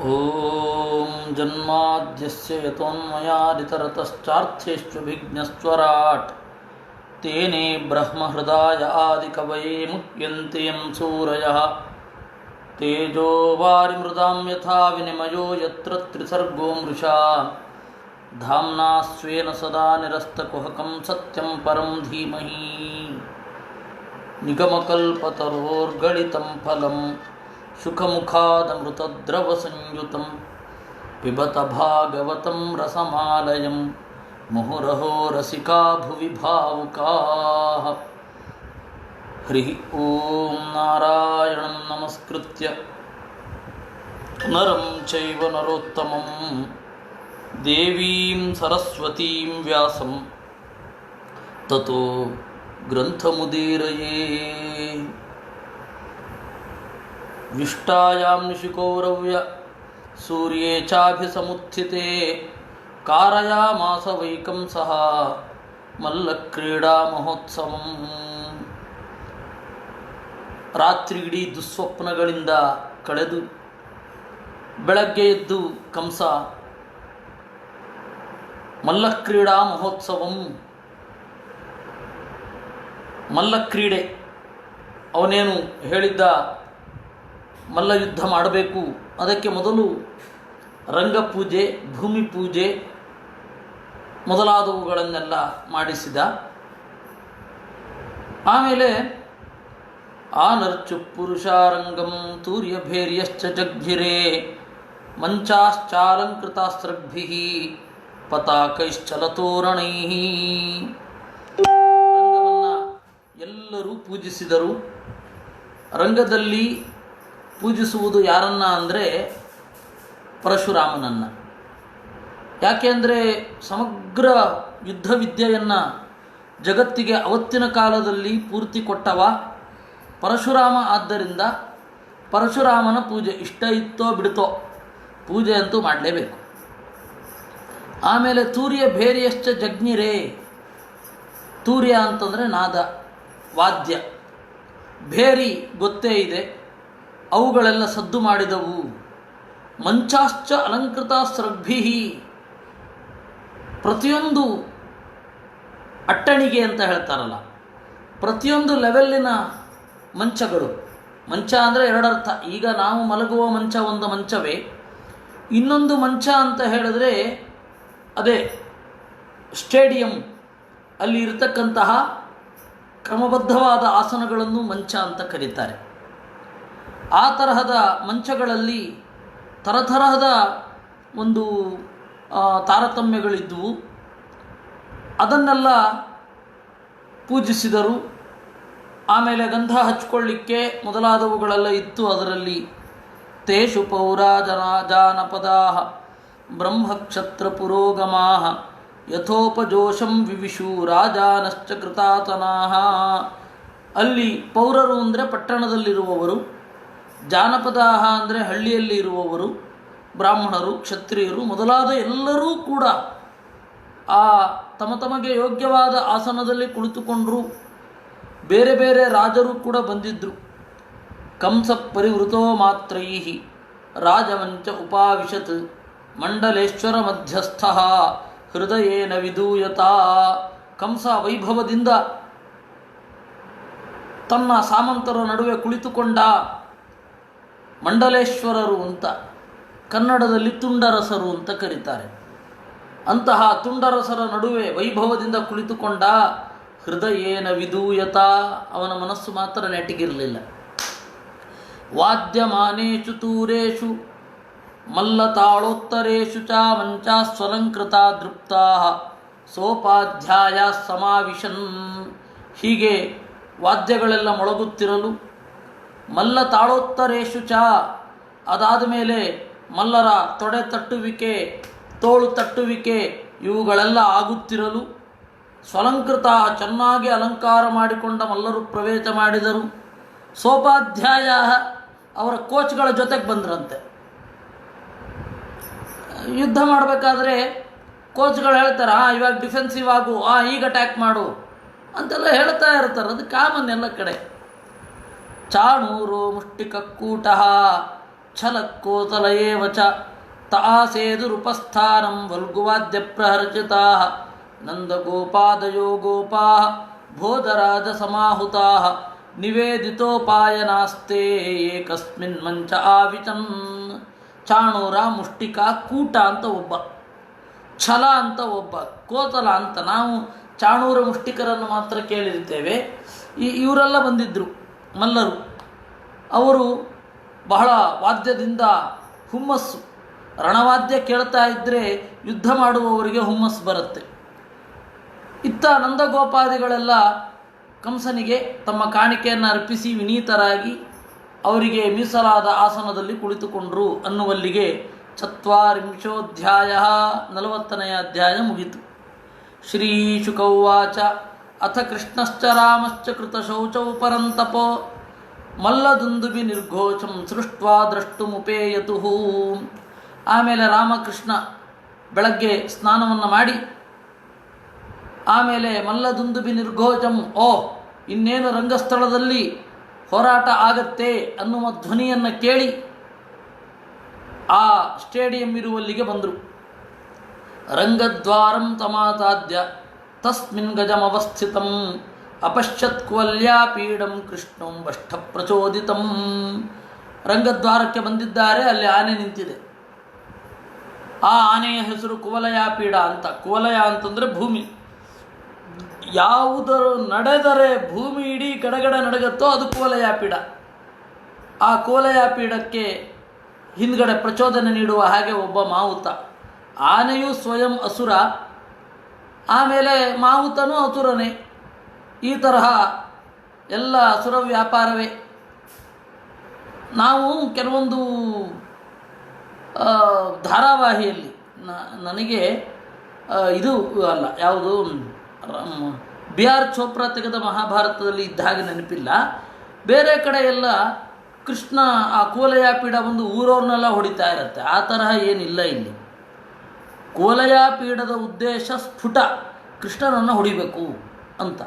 ಓಂ ಜನ್ಮಾದ್ಯಸ್ಯ ಯತೋನ್ಮಯಾದಿತರತಶ್ಚಾರ್ಥೇಷ್ವಭಿಘ್ನಸ್ವರಾಟ್ ತೇನೇ ಬ್ರಹ್ಮಹೃದಾಯ ಆದಿಕವಯೇ ಮುಹ್ಯಂತೆ M ಸೂರಯಃ ತೇಜೋ ವಾರಿಮೃದಾಂ ಯಥಾ ವಿನಿಮಯೋ ಯತ್ರ ತ್ರಿಸರ್ಗೋ ಮೃಷಾ ಧಾಮ್ನಾ ಸ್ವೇನ ಸದಾ ನಿರಸ್ತಕುಹಕಂ ಸತ್ಯಂ ಪರಂ ಧೀಮಹಿ ನಿಗಮಕಲ್ಪತರೋರ್ಗಳಿತಂ ಫಲಂ ಸುಖಮುಖಾದಮೃತದ್ರವಸಂಯುತಂ ಪಿಬತ ಭಾಗವತಂ ರಸಮಾಲಯಂ ಮುಹುರಹೋ ರಸಿಕಾ ಭುವಿ ಭಾವುಕಾಃ. ಹರಿ ಓಂ ನಾರಾಯಣಂ ನಮಸ್ಕೃತ್ಯ ನರಂ ಚೈವ ನರೋತ್ತಮಂ ದೇವೀಂ ಸರಸ್ವತೀಂ ವ್ಯಾಸಂ ತತೋ ಗ್ರಂಥಮುದೀರಯೇ. ವಿಷ್ಟಾಯಾಂ ನಿಶಿಕೌರವ್ಯ ಸೂರ್ಯೇ ಚಾಭಿಸಮುತ್ಥಿತೆ ಕಾರಯಾಮಾಸ ವೈಕಂಸಃ ಮಲ್ಲಕ್ರೀಡಾ ಮಹೋತ್ಸವಂ. ರಾತ್ರಿ ಇಡೀ ದುಸ್ವಪ್ನಗಳಿಂದ ಕಳೆದು ಬೆಳಗ್ಗೆ ಎದ್ದು ಕಂಸ ಮಲ್ಲಕ್ರೀಡಾ ಮಹೋತ್ಸವಂ, ಮಲ್ಲಕ್ರೀಡೆ, ಅವನೇನು ಹೇಳಿದ್ದ ಮಲ್ಲ ಯುದ್ಧ ಮಾಡಬೇಕು, ಅದಕ್ಕೆ ಮೊದಲು ರಂಗಪೂಜೆ, ಭೂಮಿ ಪೂಜೆ ಮೊದಲಾದವುಗಳನ್ನೆಲ್ಲ ಮಾಡಿಸಿದ. ಆಮೇಲೆ ಆನರ್ಚು ಪುರುಷಾರಂಗಂ ತೂರ್ಯಭೇರ್ಯಶ್ಚ ಜಗ್ಭಿರೇ ಮಂಚಾಶ್ಚಾಲಂಕೃತಾಸ್ತ್ರಗ್ಭಿಃ ಪತಾಕೈಶ್ಚಲತೋರಣೈಃ. ರಂಗವನ್ನು ಎಲ್ಲರೂ ಪೂಜಿಸಿದರು. ರಂಗದಲ್ಲಿ ಪೂಜಿಸುವುದು ಯಾರನ್ನ ಅಂದರೆ ಪರಶುರಾಮನನ್ನು. ಯಾಕೆ ಅಂದರೆ ಸಮಗ್ರ ಯುದ್ಧ ವಿದ್ಯೆಯನ್ನು ಜಗತ್ತಿಗೆ ಅವತ್ತಿನ ಕಾಲದಲ್ಲಿ ಪೂರ್ತಿ ಕೊಟ್ಟವ ಪರಶುರಾಮ. ಆದ್ದರಿಂದ ಪರಶುರಾಮನ ಪೂಜೆ ಇಷ್ಟ ಇತ್ತೋ ಬಿಡ್ತೋ ಪೂಜೆ ಅಂತೂ ಮಾಡಲೇಬೇಕು. ಆಮೇಲೆ ತೂರ್ಯ ಭೇರಿಯಶ್ಚ ಜಗ್ನಿರೇ, ತೂರ್ಯ ಅಂತಂದರೆ ನಾದ, ವಾದ್ಯ. ಭೇರಿ ಗೊತ್ತೇ ಇದೆ, ಅವುಗಳೆಲ್ಲ ಸದ್ದು ಮಾಡಿದವು. ಮಂಚಾಶ್ಚ ಅಲಂಕೃತಾಸ್ತ್ರಗ್ಭಿ, ಪ್ರತಿಯೊಂದು ಅಟ್ಟಣಿಗೆ ಅಂತ ಹೇಳ್ತಾರಲ್ಲ, ಪ್ರತಿಯೊಂದು ಲೆವೆಲ್ಲಿನ ಮಂಚಗಳು. ಮಂಚ ಅಂದರೆ ಎರಡರ್ಥ. ಈಗ ನಾವು ಮಲಗುವ ಮಂಚ ಒಂದು ಮಂಚವೇ, ಇನ್ನೊಂದು ಮಂಚ ಅಂತ ಹೇಳಿದ್ರೆ ಅದೇ ಸ್ಟೇಡಿಯಂ, ಅಲ್ಲಿ ಇರತಕ್ಕಂತಹ ಕ್ರಮಬದ್ಧವಾದ ಆಸನಗಳನ್ನು ಮಂಚ ಅಂತ ಕರೀತಾರೆ. ಆ ತರಹದ ಮಂಚಗಳಲ್ಲಿ ತರತರಹದ ಒಂದು ತಾರತಮ್ಯಗಳಿದ್ದವು. ಅದನ್ನೆಲ್ಲ ಪೂಜಿಸಿದರು. ಆಮೇಲೆ ಗಂಧ ಹಚ್ಕೊಳ್ಳಿಕ್ಕೆ ಮೊದಲಾದವುಗಳೆಲ್ಲ ಇತ್ತು. ಅದರಲ್ಲಿ ತೇಷು ಪೌರಾ ಜಾನಪದಾ ಬ್ರಹ್ಮಕ್ಷತ್ರ ಪುರೋಗಮಾ ಯಥೋಪಜೋಷಂ ವಿವಿಷು ರಾಜಾನಶ್ಚ ಕೃತಾತನಾಹ. ಅಲ್ಲಿ ಪೌರರು ಅಂದರೆ ಪಟ್ಟಣದಲ್ಲಿರುವವರು, ಜಾನಪದಾಹ ಅಂದರೆ ಹಳ್ಳಿಯಲ್ಲಿ ಇರುವವರು, ಬ್ರಾಹ್ಮಣರು, ಕ್ಷತ್ರಿಯರು ಮೊದಲಾದ ಎಲ್ಲರೂ ಕೂಡ ಆ ತಮಗೆ ಯೋಗ್ಯವಾದ ಆಸನದಲ್ಲಿ ಕುಳಿತುಕೊಂಡರು. ಬೇರೆ ಬೇರೆ ರಾಜರು ಕೂಡ ಬಂದಿದ್ದರು. ಕಂಸ ಪರಿವೃತೋ ಮಾತ್ರೈಃ ರಾಜವಂಚ ಉಪಾವಿಶತ್ ಮಂಡಲೇಶ್ವರ ಮಧ್ಯಸ್ಥ ಹೃದಯೇನ ವಿದೂಯತಾ. ಕಂಸ ವೈಭವದಿಂದ ತನ್ನ ಸಾಮಂತರ ನಡುವೆ ಕುಳಿತುಕೊಂಡ. ಮಂಡಲೇಶ್ವರರು ಅಂತ ಕನ್ನಡದಲ್ಲಿ ತುಂಡರಸರು ಅಂತ ಕರೀತಾರೆ. ಅಂತಹ ತುಂಡರಸರ ನಡುವೆ ವೈಭವದಿಂದ ಕುಳಿತುಕೊಂಡ. ಹೃದಯೇನ ವಿದೂಯತಾ, ಅವನ ಮನಸ್ಸು ಮಾತ್ರ ನೆಟ್ಟಿಗಿರಲಿಲ್ಲ. ವಾದ್ಯಮಾನೇಷು ತೂರೇಷು ಮಲ್ಲತಾಳೋತ್ತರೇಷು ಚ ಮಂಚಾಸ್ವಲಂಕೃತಾ ದೃಪ್ತಾ ಸೋಪಾಧ್ಯಾಯ ಸಮಾವಿಶನ್. ಹೀಗೆ ವಾದ್ಯಗಳೆಲ್ಲ ಮೊಳಗುತ್ತಿರಲು, ಮಲ್ಲ ತಾಳೋತ್ತರೇಷು ಚ, ಅದಾದ ಮೇಲೆ ಮಲ್ಲರ ತೊಡೆ ತಟ್ಟುವಿಕೆ, ತೋಳು ತಟ್ಟುವಿಕೆ ಇವುಗಳೆಲ್ಲ ಆಗುತ್ತಿರಲು, ಸ್ವಲಂಕೃತ, ಚೆನ್ನಾಗಿ ಅಲಂಕಾರ ಮಾಡಿಕೊಂಡ ಮಲ್ಲರು ಪ್ರವೇಶ ಮಾಡಿದರು. ಸೋಪಾಧ್ಯಾಯ, ಅವರ ಕೋಚ್ಗಳ ಜೊತೆಗೆ ಬಂದ್ರಂತೆ. ಯುದ್ಧ ಮಾಡಬೇಕಾದ್ರೆ ಕೋಚ್ಗಳು ಹೇಳ್ತಾರೆ, ಇವಾಗ ಡಿಫೆನ್ಸಿವ್ ಆಗು, ಈಗ ಅಟ್ಯಾಕ್ ಮಾಡು ಅಂತೆಲ್ಲ ಹೇಳ್ತಾ ಇರ್ತಾರೆ. ಅದು ಕಾಮನ್ ಎಲ್ಲ ಕಡೆ. ಚಾಣೂರು ಮುಷ್ಟಿಕಕ್ಕೂಟ ಛಲಕ್ಕೋತಲ ಏವ ಚ ತಾಸೇದುರುಪಸ್ಥಾನಂ ವಲ್ಗುವಾದ್ಯ ಪ್ರಹರ್ಚಿತಾ ನಂದಗೋಪಾದಯೋ ಗೋಪಾ ಭೋಜರಾಜ ಸಮಾಹುತಾ ನಿವೇದಿತೋಪಾಯನಾಸ್ತೆ ಏಕಸ್ಮಿನ್ ಮಂಚ ಆವಿಚನ್. ಚಾಣೂರ, ಮುಷ್ಟಿಕ, ಕೂಟ ಅಂತ ಒಬ್ಬ, ಛಲ ಅಂತ ಒಬ್ಬ, ಕೋತಲ ಅಂತ. ನಾವು ಚಾಣೂರ ಮುಷ್ಟಿಕರನ್ನು ಮಾತ್ರ ಕೇಳಿರ್ತೇವೆ. ಇವರೆಲ್ಲ ಬಂದಿದ್ದರು ಮಲ್ಲರು. ಅವರು ಬಹಳ ವಾದ್ಯದಿಂದ ಹುಮ್ಮಸ್ಸು. ರಣವಾದ್ಯ ಕೇಳ್ತಾ ಇದ್ದರೆ ಯುದ್ಧ ಮಾಡುವವರಿಗೆ ಹುಮ್ಮಸ್ಸು ಬರುತ್ತೆ. ಇತ್ತ ನಂದಗೋಪಾದಿಗಳೆಲ್ಲ ಕಂಸನಿಗೆ ತಮ್ಮ ಕಾಣಿಕೆಯನ್ನು ಅರ್ಪಿಸಿ ವಿನೀತರಾಗಿ ಅವರಿಗೆ ಮೀಸಲಾದ ಆಸನದಲ್ಲಿ ಕುಳಿತುಕೊಂಡರು ಅನ್ನುವಲ್ಲಿಗೆ 40 40ನೇ ಅಧ್ಯಾಯ ಮುಗಿತು. ಶ್ರೀ ಶುಕ ಉವಾಚ ಅಥ ಕೃಷ್ಣಶ್ಚ ರಾಮಶ್ಚ ಕೃತಶೌಚೌ ಪರಂತಪೋ ಮಲ್ಲದುಂದುಬಿ ನಿರ್ಘೋಷಂ ಸೃಷ್ಟ್ವಾ ದ್ರಷ್ಟುಮುಪೇಯತು. ಆಮೇಲೆ ರಾಮಕೃಷ್ಣ ಬೆಳಗ್ಗೆ ಸ್ನಾನವನ್ನು ಮಾಡಿ ಆಮೇಲೆ ಮಲ್ಲದುಂದುಬಿ ನಿರ್ಘೋಷಂ, ಇನ್ನೇನು ರಂಗಸ್ಥಳದಲ್ಲಿ ಹೋರಾಟ ಆಗತ್ತೆ ಅನ್ನುವ ಧ್ವನಿಯನ್ನು ಕೇಳಿ ಆ ಸ್ಟೇಡಿಯಂ ಇರುವಲ್ಲಿಗೆ ಬಂದರು. ರಂಗದ್ವಾರಂ ತಮಾತಾದ್ಯ ತಸ್ಮಿನ್ ಗಜಮವಸ್ಥಿತಂ ಅಪಶ್ಯತ್ ಕುವಲ್ಯಾಪೀಡಂ ಕೃಷ್ಣಂ ವಷ್ಠ ಪ್ರಚೋದಿತಂ. ರಂಗದ್ವಾರಕ್ಕೆ ಬಂದಿದ್ದಾರೆ. ಅಲ್ಲಿ ಆನೆ ನಿಂತಿದೆ. ಆ ಆನೆಯ ಹೆಸರು ಕುವಲಯಾಪೀಡ ಅಂತ. ಕುವಲಯ ಅಂತಂದರೆ ಭೂಮಿ. ಯಾವುದರ ನಡೆದರೆ ಭೂಮಿ ಇಡೀ ಗಡಗಡ ನಡಗತ್ತೋ ಅದು ಕುವಲಯಾಪೀಡ. ಆ ಕುವಲಯಾಪೀಡಕ್ಕೆ ಹಿಂದ್ಗಡೆ ಪ್ರಚೋದನೆ ನೀಡುವ ಹಾಗೆ ಒಬ್ಬ ಮಾವುತ. ಆನೆಯು ಸ್ವಯಂ ಅಸುರ, ಆಮೇಲೆ ಮಾವುತನೂ ಅಸುರನೇ. ಈ ತರಹ ಎಲ್ಲ ಅಸುರ ವ್ಯಾಪಾರವೇ. ನಾವು ಕೆಲವೊಂದು ಧಾರಾವಾಹಿಯಲ್ಲಿ ನನಗೆ ಇದು ಅಲ್ಲ, ಯಾವುದು ಬಿ ಆರ್ ಚೋಪ್ರಾ ತೆಗೆದ ಮಹಾಭಾರತದಲ್ಲಿ ಇದ್ದ ಹಾಗೆ ನೆನಪಿಲ್ಲ. ಬೇರೆ ಕಡೆ ಎಲ್ಲ ಕೃಷ್ಣ ಆ ಕುವಲಯಾಪೀಡ ಒಂದು ಊರವ್ರನ್ನೆಲ್ಲ ಹೊಡಿತಾ ಇರುತ್ತೆ. ಆ ತರಹ ಏನಿಲ್ಲ ಇಲ್ಲಿ. ಕುವಲಯಾಪೀಡದ ಉದ್ದೇಶ ಸ್ಫುಟ, ಕೃಷ್ಣನನ್ನು ಹೊಡಿಬೇಕು ಅಂತ.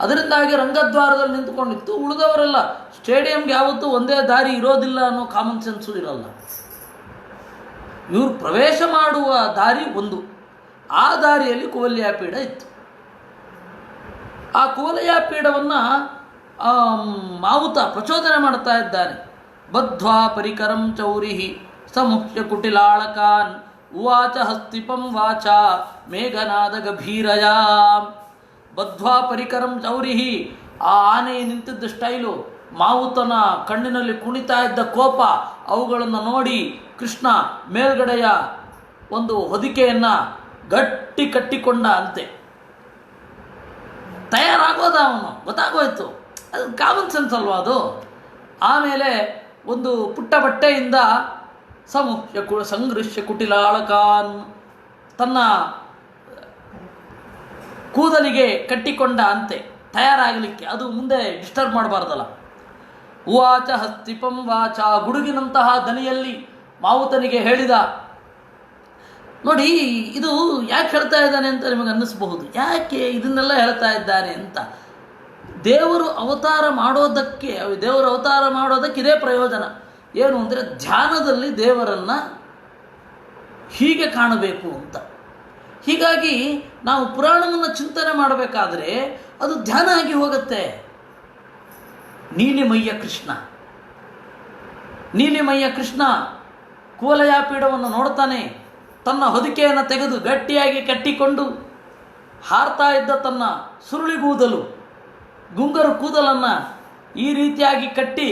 ಅದರಿಂದಾಗಿ ರಂಗದ್ವಾರದಲ್ಲಿ ನಿಂತುಕೊಂಡಿತ್ತು. ಉಳಿದವರೆಲ್ಲ ಸ್ಟೇಡಿಯಂಗೆ ಯಾವತ್ತೂ ಒಂದೇ ದಾರಿ ಇರೋದಿಲ್ಲ ಅನ್ನೋ ಕಾಮನ್ ಸೆನ್ಸು ಇರಲ್ಲ. ಇವರು ಪ್ರವೇಶ ಮಾಡುವ ದಾರಿ ಒಂದು, ಆ ದಾರಿಯಲ್ಲಿ ಕುವಲಯಾಪೀಡ ಇತ್ತು. ಆ ಕುವಲಯಾಪೀಡವನ್ನು ಮಾವುತ ಪ್ರಚೋದನೆ ಮಾಡ್ತಾ ಇದ್ದಾನೆ. ಬದ್ಧ್ವಾ ಪರಿಕರಂ ಚೌರಿಹಿ ಸಮುಖ್ಯ ಕುಟಿಲಾಳಕಾನ್ ಉವಾಚ ಹಸ್ತಿಪಂ ವಾಚ ಮೇಘನಾದ ಗಭೀರಯ. ಬದ್ಧ್ವಾ ಪರಿಕರಂ ಚೌರಿಹಿ, ಆ ಆನೆ ನಿಂತಿದ್ದ ಸ್ಟೈಲು, ಮಾವುತನ ಕಣ್ಣಿನಲ್ಲಿ ಕುಣಿತಾ ಇದ್ದ ಕೋಪ, ಅವುಗಳನ್ನು ನೋಡಿ ಕೃಷ್ಣ ಮೇಲ್ಗಡೆಯ ಒಂದು ಹೊದಿಕೆಯನ್ನು ಗಟ್ಟಿ ಕಟ್ಟಿಕೊಂಡ ಅಂತೆ. ತಯಾರಾಗೋದ ಅವನು, ಗೊತ್ತಾಗೋಯ್ತು. ಅದು ಕಾಮನ್ ಸೆನ್ಸ್ ಅಲ್ವಾ ಅದು. ಆಮೇಲೆ ಒಂದು ಪುಟ್ಟ ಬಟ್ಟೆಯಿಂದ ಸಂಗೃಶ್ಯ ಕುಟಿಲಾಳಕಾನ್, ತನ್ನ ಕೂದಲಿಗೆ ಕಟ್ಟಿಕೊಂಡ ಅಂತೆ ತಯಾರಾಗಲಿಕ್ಕೆ. ಅದು ಮುಂದೆ ಡಿಸ್ಟರ್ಬ್ ಮಾಡಬಾರ್ದಲ್ಲ. ಉವಾಚ ಹಸ್ತಿಪಂ ವಾಚ, ಗುಡುಗಿನಂತಹ ದನಿಯಲ್ಲಿ ಮಾವುತನಿಗೆ ಹೇಳಿದ. ನೋಡಿ, ಇದು ಯಾಕೆ ಹೇಳ್ತಾ ಇದ್ದಾನೆ ಅಂತ ನಿಮಗೆ ಅನ್ನಿಸ್ಬಹುದು. ಯಾಕೆ ಇದನ್ನೆಲ್ಲ ಹೇಳ್ತಾ ಇದ್ದಾನೆ ಅಂತ. ದೇವರು ಅವತಾರ ಮಾಡೋದಕ್ಕೆ ಇದೇ ಪ್ರಯೋಜನ. ಏನು ಅಂದರೆ ಧ್ಯಾನದಲ್ಲಿ ದೇವರನ್ನು ಹೀಗೆ ಕಾಣಬೇಕು ಅಂತ. ಹೀಗಾಗಿ ನಾವು ಪುರಾಣವನ್ನು ಚಿಂತನೆ ಮಾಡಬೇಕಾದ್ರೆ ಅದು ಧ್ಯಾನ ಆಗಿ ಹೋಗುತ್ತೆ. ನೀಲಿಮಯ್ಯ ಕೃಷ್ಣ ಕುವಲಯಾಪೀಡವನ್ನು ನೋಡ್ತಾನೆ. ತನ್ನ ಹೊದಿಕೆಯನ್ನು ತೆಗೆದು ಗಟ್ಟಿಯಾಗಿ ಕಟ್ಟಿಕೊಂಡು ಹಾರ್ತಾ ಇದ್ದ ತನ್ನ ಸುರುಳಿಗೂದಲು, ಗುಂಗರು ಕೂದಲನ್ನು ಈ ರೀತಿಯಾಗಿ ಕಟ್ಟಿ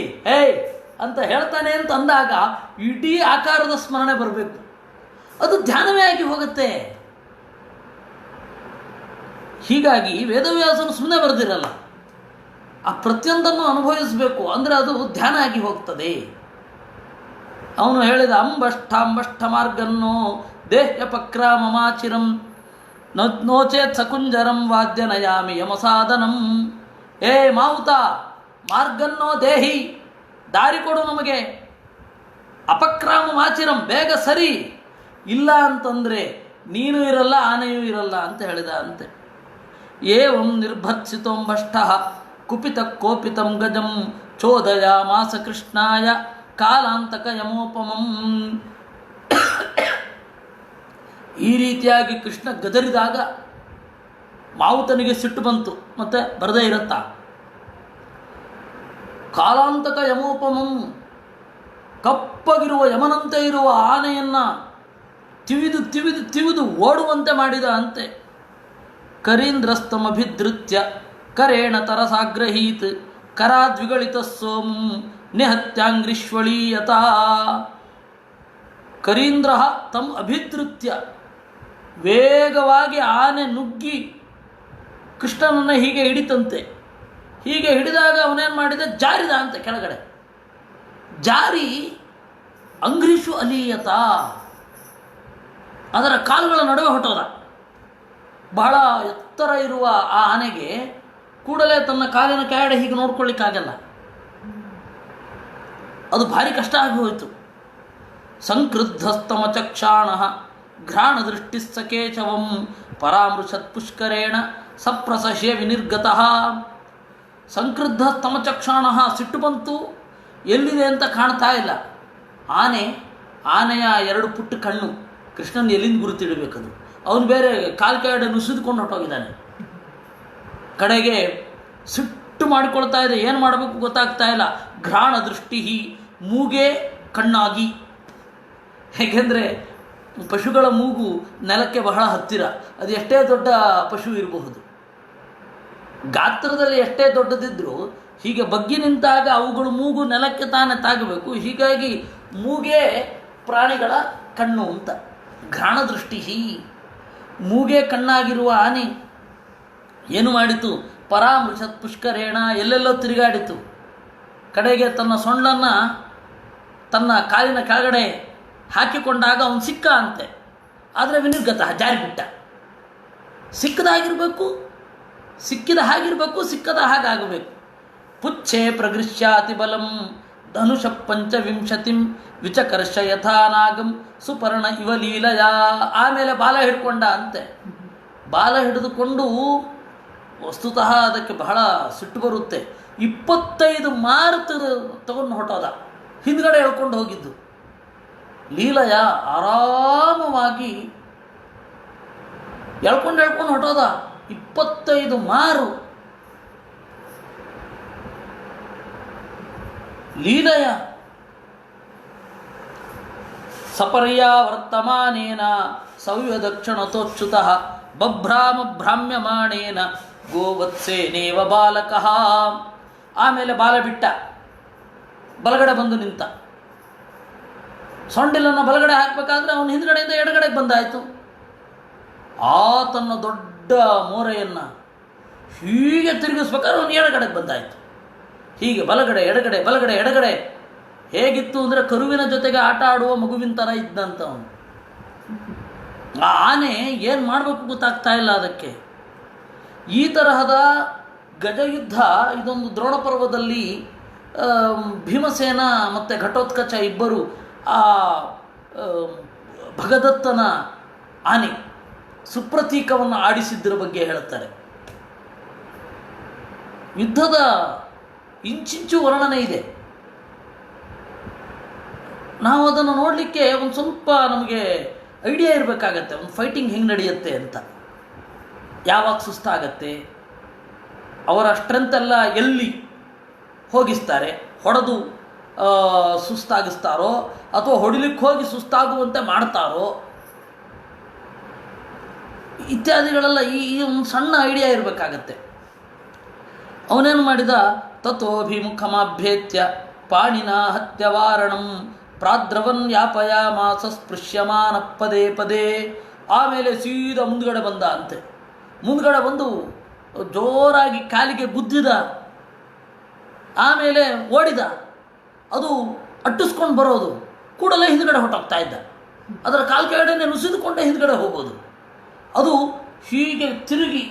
ಅಂತ ಹೇಳ್ತಾನೆ ಅಂತ ಅಂದಾಗ ಇಡೀ ಆಕಾರದ ಸ್ಮರಣೆ ಬರಬೇಕು. ಅದು ಧ್ಯಾನವೇ ಆಗಿ ಹೋಗುತ್ತೆ. ಹೀಗಾಗಿ ವೇದವ್ಯಾಸನು ಸುಮ್ಮನೆ ಬರೆದಿರಲ್ಲ, ಆ ಪ್ರತಿಯೊಂದನ್ನು ಅನುಭವಿಸಬೇಕು. ಅಂದರೆ ಅದು ಧ್ಯಾನ ಆಗಿ ಹೋಗ್ತದೆ. ಅವನು ಹೇಳಿದ ಅಂಬಷ್ಟಾಂಬಷ್ಠ ಮಾರ್ಗನ್ನೋ ದೇಹ್ಯಪಕ್ರಾಮಮಾಚಿರಂ ನೋಚೇತ್ ಸಕುಂಜರಂ ವಾದ್ಯ ನಯಾಮಿ ಯಮಸಾಧನಂ. ಮಾವುತ, ಮಾರ್ಗನ್ನೋ ದೇಹಿ, ದಾರಿ ಕೊಡು ನಮಗೆ. ಅಪಕ್ರಾಮಮಾಚಿರಂ, ಬೇಗ ಸರಿ, ಇಲ್ಲ ಅಂತಂದರೆ ನೀನು ಇರಲ್ಲ, ಆನೆಯೂ ಇರಲ್ಲ ಅಂತ ಹೇಳಿದ ಅಂತೆ. ಏವಂ ನಿರ್ಭತ್ಸಿತೋಂಬಷ್ಟ ಕುಪಿತ ಕೋಪಿತಂ ಗಜಂ ಚೋದಯಾಮಾಸ ಕೃಷ್ಣಾಯ ಕಾಲಾಂತಕ ಯಮೋಪಮಂ. ಈ ರೀತಿಯಾಗಿ ಕೃಷ್ಣ ಗದರಿದಾಗ ಮಾವುತನಿಗೆ ಸಿಟ್ಟು ಬಂತು. ಮತ್ತೆ ಬರದೇ ಇರುತ್ತಾ? ಕಾಲಾಂತಕ ಯಮೋಪಮಂ, ಕಪ್ಪಗಿರುವ ಯಮನಂತೆ ಇರುವ ಆನೆಯನ್ನು ತಿವಿದು ತಿವಿದು ತಿವಿದು ಓಡುವಂತೆ ಮಾಡಿದ ಅಂತೆ. ಕರೀಂದ್ರಸ್ತಮಭಿಧೃತ್ಯ ಕರೇಣ ತರಸಾಗ್ರಹೀತ್ ಕರಾದ್ವಿಗಳಿತ ಸೋಮ್ ನಿಹತ್ಯಾಂಗ್ರಿಶ್ವಳೀಯತ. ಕರೀಂದ್ರ ತಮ್ ಅಭಿಧೃತ್ಯ, ವೇಗವಾಗಿ ಆನೆ ನುಗ್ಗಿ ಕೃಷ್ಣನನ್ನು ಹೀಗೆ ಹಿಡಿತಂತೆ. ಹೀಗೆ ಹಿಡಿದಾಗ ಅವನೇನು ಮಾಡಿದ? ಜಾರಿದ ಅಂತೆ ಕೆಳಗಡೆ. ಜಾರಿ ಅಂಗ್ರೀಷು ಅಲೀಯತ, ಅದರ ಕಾಲುಗಳ ನಡುವೆ ಹೊಟ್ಟೋದ. ಬಹಳ ಎತ್ತರ ಇರುವ ಆ ಆನೆಗೆ ಕೂಡಲೇ ತನ್ನ ಕಾಲಿನ ಕೆಳಗಡೆ ಹೀಗೆ ನೋಡ್ಕೊಳ್ಳಿಕ್ಕಾಗಲ್ಲ. ಅದು ಭಾರಿ ಕಷ್ಟ ಆಗಿ ಹೋಯಿತು. ಸಂಕ್ರುದ್ಧಸ್ತಮ ಚಕ್ಷಾಣ ಘ್ರಾಣ ದೃಷ್ಟಿ ಸಕೇಶವಂ ಪರಾಮೃಷತ್ ಪುಷ್ಕರೇಣ ಸಪ್ರಸಹ್ಯ ವಿನಿರ್ಗತಃ. ಸಂಕ್ರುದ್ಧ ಸ್ತಮಚಕ್ಷಾಣ, ಸಿಟ್ಟು ಬಂತು, ಎಲ್ಲಿದೆ ಅಂತ ಕಾಣ್ತಾ ಇಲ್ಲ. ಆನೆಯ ಎರಡು ಪುಟ್ಟ ಕಣ್ಣು, ಕೃಷ್ಣನ್ ಎಲ್ಲಿಂದ ಗುರುತಿಡಬೇಕದು? ಅವನು ಬೇರೆ ಕಾಲು ಕೆಳಗಡೆ ನುಸಿದುಕೊಂಡು ಹೊಟ್ಟೋಗಿದ್ದಾನೆ. ಕಡೆಗೆ ಸಿಟ್ಟು ಮಾಡಿಕೊಳ್ತಾ ಇದೆ, ಏನು ಮಾಡಬೇಕು ಗೊತ್ತಾಗ್ತಾ ಇಲ್ಲ. ಘ್ರಾಣ ದೃಷ್ಟಿ, ಮೂಗೆ ಕಣ್ಣಾಗಿ. ಹೇಗೆಂದರೆ ಪಶುಗಳ ಮೂಗು ನೆಲಕ್ಕೆ ಬಹಳ ಹತ್ತಿರ. ಅದು ಎಷ್ಟೇ ದೊಡ್ಡ ಪಶು ಇರಬಹುದು, ಗಾತ್ರದಲ್ಲಿ ಎಷ್ಟೇ ದೊಡ್ಡದಿದ್ದರೂ ಹೀಗೆ ಬಗ್ಗಿ ನಿಂತಾಗ ಅವುಗಳ ಮೂಗು ನೆಲಕ್ಕೆ ತಾನೇ ತಾಗಬೇಕು. ಹೀಗಾಗಿ ಮೂಗೇ ಪ್ರಾಣಿಗಳ ಕಣ್ಣು ಅಂತ. ಘ್ರಾಣ ದೃಷ್ಟಿ, ಮೂಗೇ ಕಣ್ಣಾಗಿರುವ ಆನೆ ಏನು ಮಾಡಿತು? ಪರಾಮೃಷತ್ ಪುಷ್ಕರೇಣ, ಎಲ್ಲೆಲ್ಲೋ ತಿರುಗಾಡಿತು. ಕಡೆಗೆ ತನ್ನ ಸೊಂಡನ್ನು ತನ್ನ ಕಾಲಿನ ಕೆಳಗಡೆ ಹಾಕಿಕೊಂಡಾಗ ಅವನು ಸಿಕ್ಕ ಅಂತೆ. ಆದರೆ ವಿನಿರ್ಗತ, ಜಾರಿಬಿಟ್ಟ. ಸಿಕ್ಕಿದ ಹಾಗಿರಬೇಕು, ಸಿಕ್ಕದ ಹಾಗಾಗಬೇಕು. ಪುಚ್ಛೆ ಪ್ರಗೃಶ್ಯಾತಿ ಬಲಂ ಧನುಷ ಪಂಚವಿಂಶತಿಂ ವಿಚಕರ್ಷ ಯಥಾನಾಗಂ ಸುಪರ್ಣ ಇವ ಲೀಲಯ. ಆಮೇಲೆ ಬಾಲ ಹಿಡ್ಕೊಂಡ ಅಂತೆ. ಬಾಲ ಹಿಡಿದುಕೊಂಡು, ವಸ್ತುತಃ ಅದಕ್ಕೆ ಬಹಳ ಸಿಟ್ಟು ಬರುತ್ತೆ. 25 ಮಾರು ತಗೊಂಡು ಹೊಟ್ಟೋದ. ಹಿಂದ್ಗಡೆ ಹೇಳ್ಕೊಂಡು ಹೋಗಿದ್ದು ಲೀಲಯ. ಆರಾಮವಾಗಿ ಎಳ್ಕೊಂಡು ಹೊಟ್ಟೋದ 25 ಮಾರು. ಲೀಲಯ ಸಪರ್ಯಾವರ್ತಮಾನೇನ ಸವ್ಯದಕ್ಷಿಣತೋಚ್ಯುತಃ ಬಭ್ರಾಮ್ಯಮಾಣೇನ ಗೋವತ್ಸೇನೇವ ಬಾಲಕಃ. ಆಮೇಲೆ ಬಾಲ ಬಿಟ್ಟ, ಬಲಗಡೆ ಬಂದು ನಿಂತ. ಸೊಂಡಿಲನ್ನು ಬಲಗಡೆ ಹಾಕಬೇಕಾದ್ರೆ ಅವನು ಹಿಂದ್ಗಡೆಯಿಂದ ಎಡಗಡೆಗೆ ಬಂದಾಯಿತು. ತನ್ನ ದೊಡ್ಡ ಮೋರೆಯನ್ನು ಹೀಗೆ ತಿರುಗಿಸ್ಬೇಕಾದ್ರೆ ಅವನು ಎಡಗಡೆಗೆ ಬಂದಾಯಿತು. ಹೀಗೆ ಬಲಗಡೆ ಎಡಗಡೆ ಬಲಗಡೆ ಎಡಗಡೆ. ಹೇಗಿತ್ತು ಅಂದರೆ ಕರುವಿನ ಜೊತೆಗೆ ಆಟ ಆಡುವ ಮಗುವಿನ ಥರ ಇದ್ದಂತ ಅವನು. ಆ ಆನೆ ಏನು ಮಾಡಬೇಕು ಗೊತ್ತಾಗ್ತಾ ಇಲ್ಲ ಅದಕ್ಕೆ. ಈ ತರಹದ ಗಜಯುದ್ಧ ಇದೊಂದು ದ್ರೋಣ ಪರ್ವದಲ್ಲಿ ಭೀಮಸೇನ ಮತ್ತು ಘಟೋತ್ಕಚ ಇಬ್ಬರು ಆ ಭಗದತ್ತನ ಆನೆ ಸುಪ್ರತೀಕವನ್ನು ಆಡಿಸಿದ್ದರ ಬಗ್ಗೆ ಹೇಳುತ್ತಾರೆ. ಯುದ್ಧದ ಇಂಚಿಂಚು ವರ್ಣನೆ ಇದೆ. ನಾವು ಅದನ್ನು ನೋಡಲಿಕ್ಕೆ ಒಂದು ಸ್ವಲ್ಪ ನಮಗೆ ಐಡಿಯಾ ಇರಬೇಕಾಗತ್ತೆ, ಒಂದು ಫೈಟಿಂಗ್ ಹೆಂಗೆ ನಡೆಯುತ್ತೆ ಅಂತ. ಯಾವಾಗ ಸುಸ್ತಾಗತ್ತೆ, ಅವರ ಸ್ಟ್ರೆಂತೆಲ್ಲ ಎಲ್ಲಿ ಹೋಗಿಸ್ತಾರೆ, ಹೊಡೆದು ಸುಸ್ತಾಗಿಸ್ತಾರೋ ಅಥವಾ ಹೊಡಿಲಿಕ್ಕೆ ಹೋಗಿ ಸುಸ್ತಾಗುವಂತೆ ಮಾಡ್ತಾರೋ ಇತ್ಯಾದಿಗಳೆಲ್ಲ ಈ ಒಂದು ಸಣ್ಣ ಐಡಿಯಾ ಇರಬೇಕಾಗತ್ತೆ. ಅವನೇನು ಮಾಡಿದ? ತಥೋಭಿಮುಖಮಾಭ್ಯೇತ್ಯ ಪಾಣಿನ ಹತ್ಯವಾರಣಂ ಪ್ರಾದ್ರವನ್ ಯಾಪಯಾಮಾಸ ಸ್ಪೃಶ್ಯಮಾನ ಪದೇ ಪದೇ. ಆಮೇಲೆ ಸೀದಾ ಮುಂದ್ಗಡೆ ಬಂದ ಅಂತೆ. ಮುಂದ್ಗಡೆ ಬಂದು ಜೋರಾಗಿ ಕಾಲಿಗೆ ಗುದ್ದಿದ. ಆಮೇಲೆ ಓಡಿದ. ಅದು ಅಟ್ಟಿಸ್ಕೊಂಡು ಬರೋದು, ಕೂಡಲೇ ಹಿಂದ್ಗಡೆ ಹೊಟ್ಟೋಗ್ತಾ ಇದ್ದ. ಅದರ ಕಾಲು ಕೆಳಗಡೆ ನುಸಿದುಕೊಂಡೇ ಹಿಂದ್ಗಡೆ ಹೋಗೋದು. ಅದು ಹೀಗೆ ತಿರುಗಿ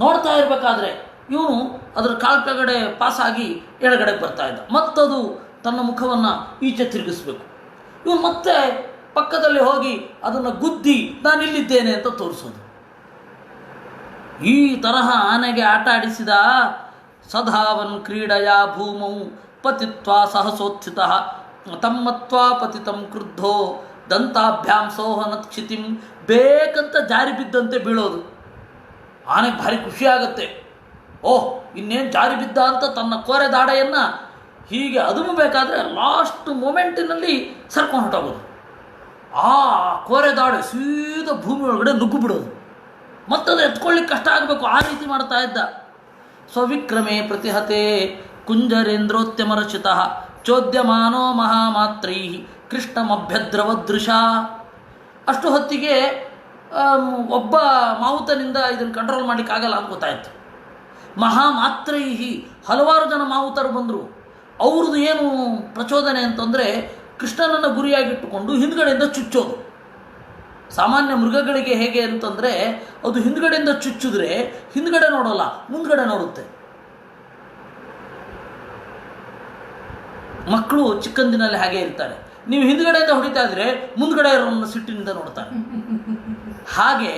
ನೋಡ್ತಾ ಇರಬೇಕಾದ್ರೆ ಇವನು ಅದರ ಕಾಲು ಕೆಳಗಡೆ ಪಾಸಾಗಿ ಎಡಗಡೆಗೆ ಬರ್ತಾ ಇದ್ದ. ಮತ್ತದು ತನ್ನ ಮುಖವನ್ನು ಈಚೆ ತಿರುಗಿಸ್ಬೇಕು. ಇವನು ಮತ್ತೆ ಪಕ್ಕದಲ್ಲಿ ಹೋಗಿ ಅದನ್ನು ಗುದ್ದಿ ನಾನಿಲ್ಲಿದ್ದೇನೆ ಅಂತ ತೋರಿಸೋದು. ಈ ತರಹ ಆನೆಗೆ ಆಟ ಆಡಿಸಿದ. ಸಧಾವನ್ ಕ್ರೀಡಯಾ ಭೂಮೌ ಪತಿತ್ವ ಸಹಸೋತ್ಥಿತ ತಮ್ಮತ್ವಾ ಪತಿತಂ ಕ್ರುದ್ಧೋ ದಂತಾಭ್ಯಾಂ ಸೋಹನತ್ ಕ್ಷಿತಿಂ. ಬೇಕಂತ ಜಾರಿ ಬಿದ್ದಂತೆ ಬೀಳೋದು. ಆನೆಗೆ ಭಾರಿ ಖುಷಿ ಆಗುತ್ತೆ. ಓಹ್, ಇನ್ನೇನು ಜಾರಿ ಬಿದ್ದ ಅಂತ ತನ್ನ ಕೋರೆ ದಾಡೆಯನ್ನು ಹೀಗೆ ಅದುಮಬೇಕಾದ್ರೆ ಲಾಸ್ಟ್ ಮೊಮೆಂಟಿನಲ್ಲಿ ಸರ್ಕೊಂಡು ಹೊಟ್ಟೋಗೋದು. ಆ ಕೋರೆ ದಾಡೆ ಸೀದಾ ಭೂಮಿ ಒಳಗಡೆ ನುಗ್ಗು ಬಿಡೋದು. ಮತ್ತದು ಎತ್ಕೊಳ್ಳಿಕ್ಕೆ ಕಷ್ಟ ಆಗಬೇಕು, ಆ ರೀತಿ ಮಾಡ್ತಾ ಇದ್ದ. ಸ್ವವಿಕ್ರಮೇ ಪ್ರತಿಹತೆ ಕುಂಜರೇಂದ್ರೋತ್ಯಮರಚಿತ ಚೋದ್ಯಮಾನೋ ಮಹಾಮಾತ್ರೈ ಕೃಷ್ಣಮಭ್ಯದ್ರವದೃಶ. ಅಷ್ಟು ಹೊತ್ತಿಗೆ ಒಬ್ಬ ಮಾವುತನಿಂದ ಇದನ್ನು ಕಂಟ್ರೋಲ್ ಮಾಡಲಿಕ್ಕಾಗಲ್ಲ ಅಂತ ಗೊತ್ತಾಯಿತು. ಮಹಾಮಾತ್ರೈಹಿ, ಹಲವಾರು ಜನ ಮಾವುತರು ಬಂದರು. ಅವ್ರದ್ದು ಏನು ಪ್ರಚೋದನೆ ಅಂತಂದರೆ ಕೃಷ್ಣನನ್ನು ಗುರಿಯಾಗಿಟ್ಟುಕೊಂಡು ಹಿಂದ್ಗಡೆಯಿಂದ ಚುಚ್ಚೋದು. ಸಾಮಾನ್ಯ ಮೃಗಗಳಿಗೆ ಹೇಗೆ ಅಂತಂದರೆ ಅದು ಹಿಂದ್ಗಡೆಯಿಂದ ಚುಚ್ಚಿದ್ರೆ ಹಿಂದ್ಗಡೆ ನೋಡೋಲ್ಲ, ಮುಂದ್ಗಡೆ ನೋಡುತ್ತೆ. ಮಕ್ಕಳು ಚಿಕ್ಕಂದಿನಲ್ಲಿ ಹಾಗೆ ಇರ್ತಾರೆ. ನೀವು ಹಿಂದ್ಗಡೆಯಿಂದ ಹೊಡಿತಾ ಇದ್ರೆ ಮುಂದ್ಗಡೆ ಇರೋನ್ನ ಸಿಟ್ಟಿನಿಂದ ನೋಡ್ತಾರೆ. ಹಾಗೆ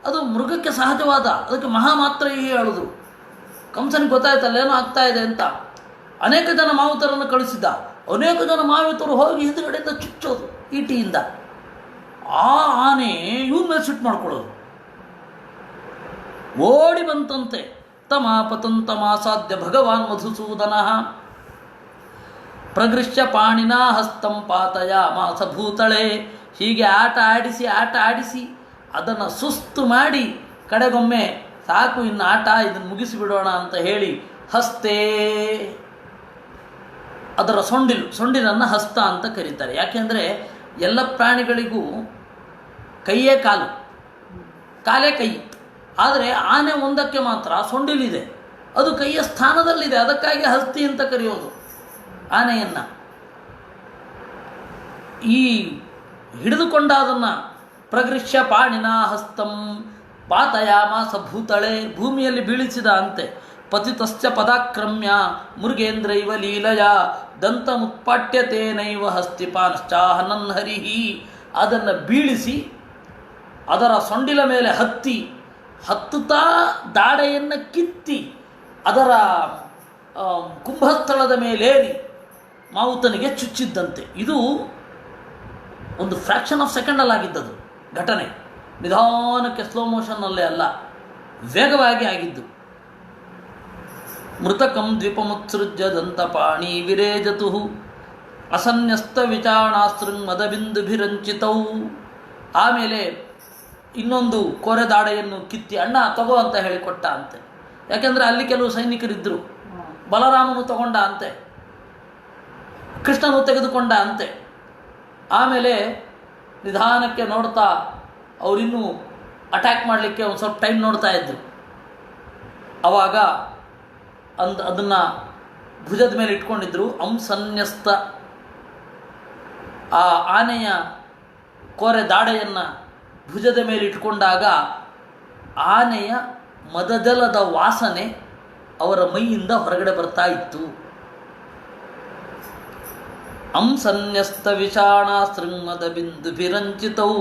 ಅದು ಮೃಗಕ್ಕೆ ಸಹಜವಾದ, ಅದಕ್ಕೆ ಮಹಾಮಾತ್ರ ಹೇಳಿದ್ರು. ಕಂಸನಿಗೆ ಗೊತ್ತಾಯ್ತಲ್ಲ ಏನೋ ಆಗ್ತಾ ಇದೆ ಅಂತ. ಅನೇಕ ಜನ ಮಾವುತರನ್ನು ಕಳಿಸಿದ್ದ. ಅನೇಕ ಜನ ಮಾವುತರು ಹೋಗಿ ಹಿಂದ್ಗಡೆಯಿಂದ ಚುಚ್ಚೋದು ಈಟಿಯಿಂದ. ಆ ಆನೆ ಇವನ ಮೇಲೆ ಸಿಟ್ಟು ಮಾಡ್ಕೊಳ್ಳೋದು. ಓಡಿ ಬಂತಂತೆ. ತಮಾಪತಂತಮಾಸಾಧ್ಯ ಭಗವಾನ್ ಮಧುಸೂದನ ಪ್ರಗೃಶ್ಯ ಪಾಣಿನ ಹಸ್ತಂ ಪಾತಯಾಮಾಸ ಭೂತಳೆ. ಹೀಗೆ ಆಟ ಆಡಿಸಿ ಅದನ್ನು ಸುಸ್ತು ಮಾಡಿ ಕಡೆಗೊಮ್ಮೆ ಸಾಕು ಇನ್ನು ಆಟ, ಇದನ್ನು ಮುಗಿಸಿಬಿಡೋಣ ಅಂತ ಹೇಳಿ ಹಸ್ತೆ, ಅದರ ಸೊಂಡಿಲನ್ನು ಹಸ್ತ ಅಂತ ಕರೀತಾರೆ. ಯಾಕೆಂದರೆ ಎಲ್ಲ ಪ್ರಾಣಿಗಳಿಗೂ ಕೈಯೇ ಕಾಲು, ಕಾಲೇ ಕೈ. ಆದರೆ ಆನೆ ಒಂದಕ್ಕೆ ಮಾತ್ರ ಸೊಂಡಿಲಿದೆ, ಅದು ಕೈಯ ಸ್ಥಾನದಲ್ಲಿದೆ. ಅದಕ್ಕಾಗಿ ಹಸ್ತಿ ಅಂತ ಕರೆಯೋದು ಆನೆಯನ್ನು. ಈ ಹಿಡಿದುಕೊಂಡದನ್ನು ಪ್ರಗೃಶ್ಯ ಪಾಣಿನ ಹಸ್ತಂ ಪಾತಯಾಮಾಸ ಭೂತಳೆ, ಭೂಮಿಯಲ್ಲಿ ಬೀಳಿಸಿದ ಅಂತೆ. ಪತಿತಸ್ಯ ಪದಾಕ್ರಮ್ಯ ಮೃಗೇಂದ್ರೈವ ಲೀಲಯ ದಂತಮುತ್ಪಾಟ್ಯತೇನೈವ ಹಸ್ತಿಪಾನ್ಶ್ಚಾಹನನ್ ಹರಿಹಿ. ಅದನ್ನು ಬೀಳಿಸಿ ಅದರ ಸೊಂಡಿಲ ಮೇಲೆ ಹತ್ತುತ್ತಾ ದಾಡೆಯನ್ನು ಕಿತ್ತಿ ಅದರ ಕುಂಭಸ್ಥಳದ ಮೇಲೇರಿ ಮಾವುತನಿಗೆ ಚುಚ್ಚಿದ್ದಂತೆ. ಇದು ಒಂದು ಫ್ರ್ಯಾಕ್ಷನ್ ಆಫ್ ಸೆಕೆಂಡಲ್ಲಿ ಆಗಿದ್ದದು ಘಟನೆ. ನಿಧಾನಕ್ಕೆ ಸ್ಲೋ ಮೋಷನ್ನಲ್ಲೇ ಅಲ್ಲ, ವೇಗವಾಗಿ ಆಗಿದ್ದು. ಮೃತಕಂ ದ್ವಿಪಮುತ್ಸೃಜ್ಯ ದಂತಪಾಣಿ ವಿರೇಜತು ಅಸನ್ಯಸ್ತ ವಿಚಾರಣಾಸೃಂಗ್ ಮದಬಿಂದುಭಿರಂಚಿತೌ. ಆಮೇಲೆ ಇನ್ನೊಂದು ಕೊರೆದಾಡೆಯನ್ನು ಕಿತ್ತಿ ಅಣ್ಣ ತಗೋ ಅಂತ ಹೇಳಿಕೊಟ್ಟ ಅಂತೆ. ಯಾಕೆಂದರೆ ಅಲ್ಲಿ ಕೆಲವು ಸೈನಿಕರಿದ್ದರು. ಬಲರಾಮನು ತಗೊಂಡ ಅಂತೆ, ಕೃಷ್ಣನು ತೆಗೆದುಕೊಂಡ ಅಂತೆ. ಆಮೇಲೆ ನಿಧಾನಕ್ಕೆ ನೋಡ್ತಾ ಅವರಿನ್ನೂ ಅಟ್ಯಾಕ್ ಮಾಡಲಿಕ್ಕೆ ಒಂದು ಸ್ವಲ್ಪ ಟೈಮ್ ನೋಡ್ತಾ ಇದ್ದರು. ಆವಾಗ ಅದನ್ನು ಭುಜದ ಮೇಲೆ ಇಟ್ಕೊಂಡಿದ್ರು. ಅಂಸನ್ಯಸ್ತ, ಆ ಆನೆಯ ಕೋರೆ ದಾಡೆಯನ್ನು ಭುಜದ ಮೇಲೆ ಇಟ್ಕೊಂಡಾಗ ಆನೆಯ ಮದದಲದ ವಾಸನೆ ಅವರ ಮೈಯಿಂದ ಹೊರಗಡೆ ಬರ್ತಾ ಇತ್ತು. ಅಂಸನ್ಯಸ್ತ ವಿಷಾಣಾಸೃಂಗದ ಬಿಂದು ವಿರಂಚಿತೌ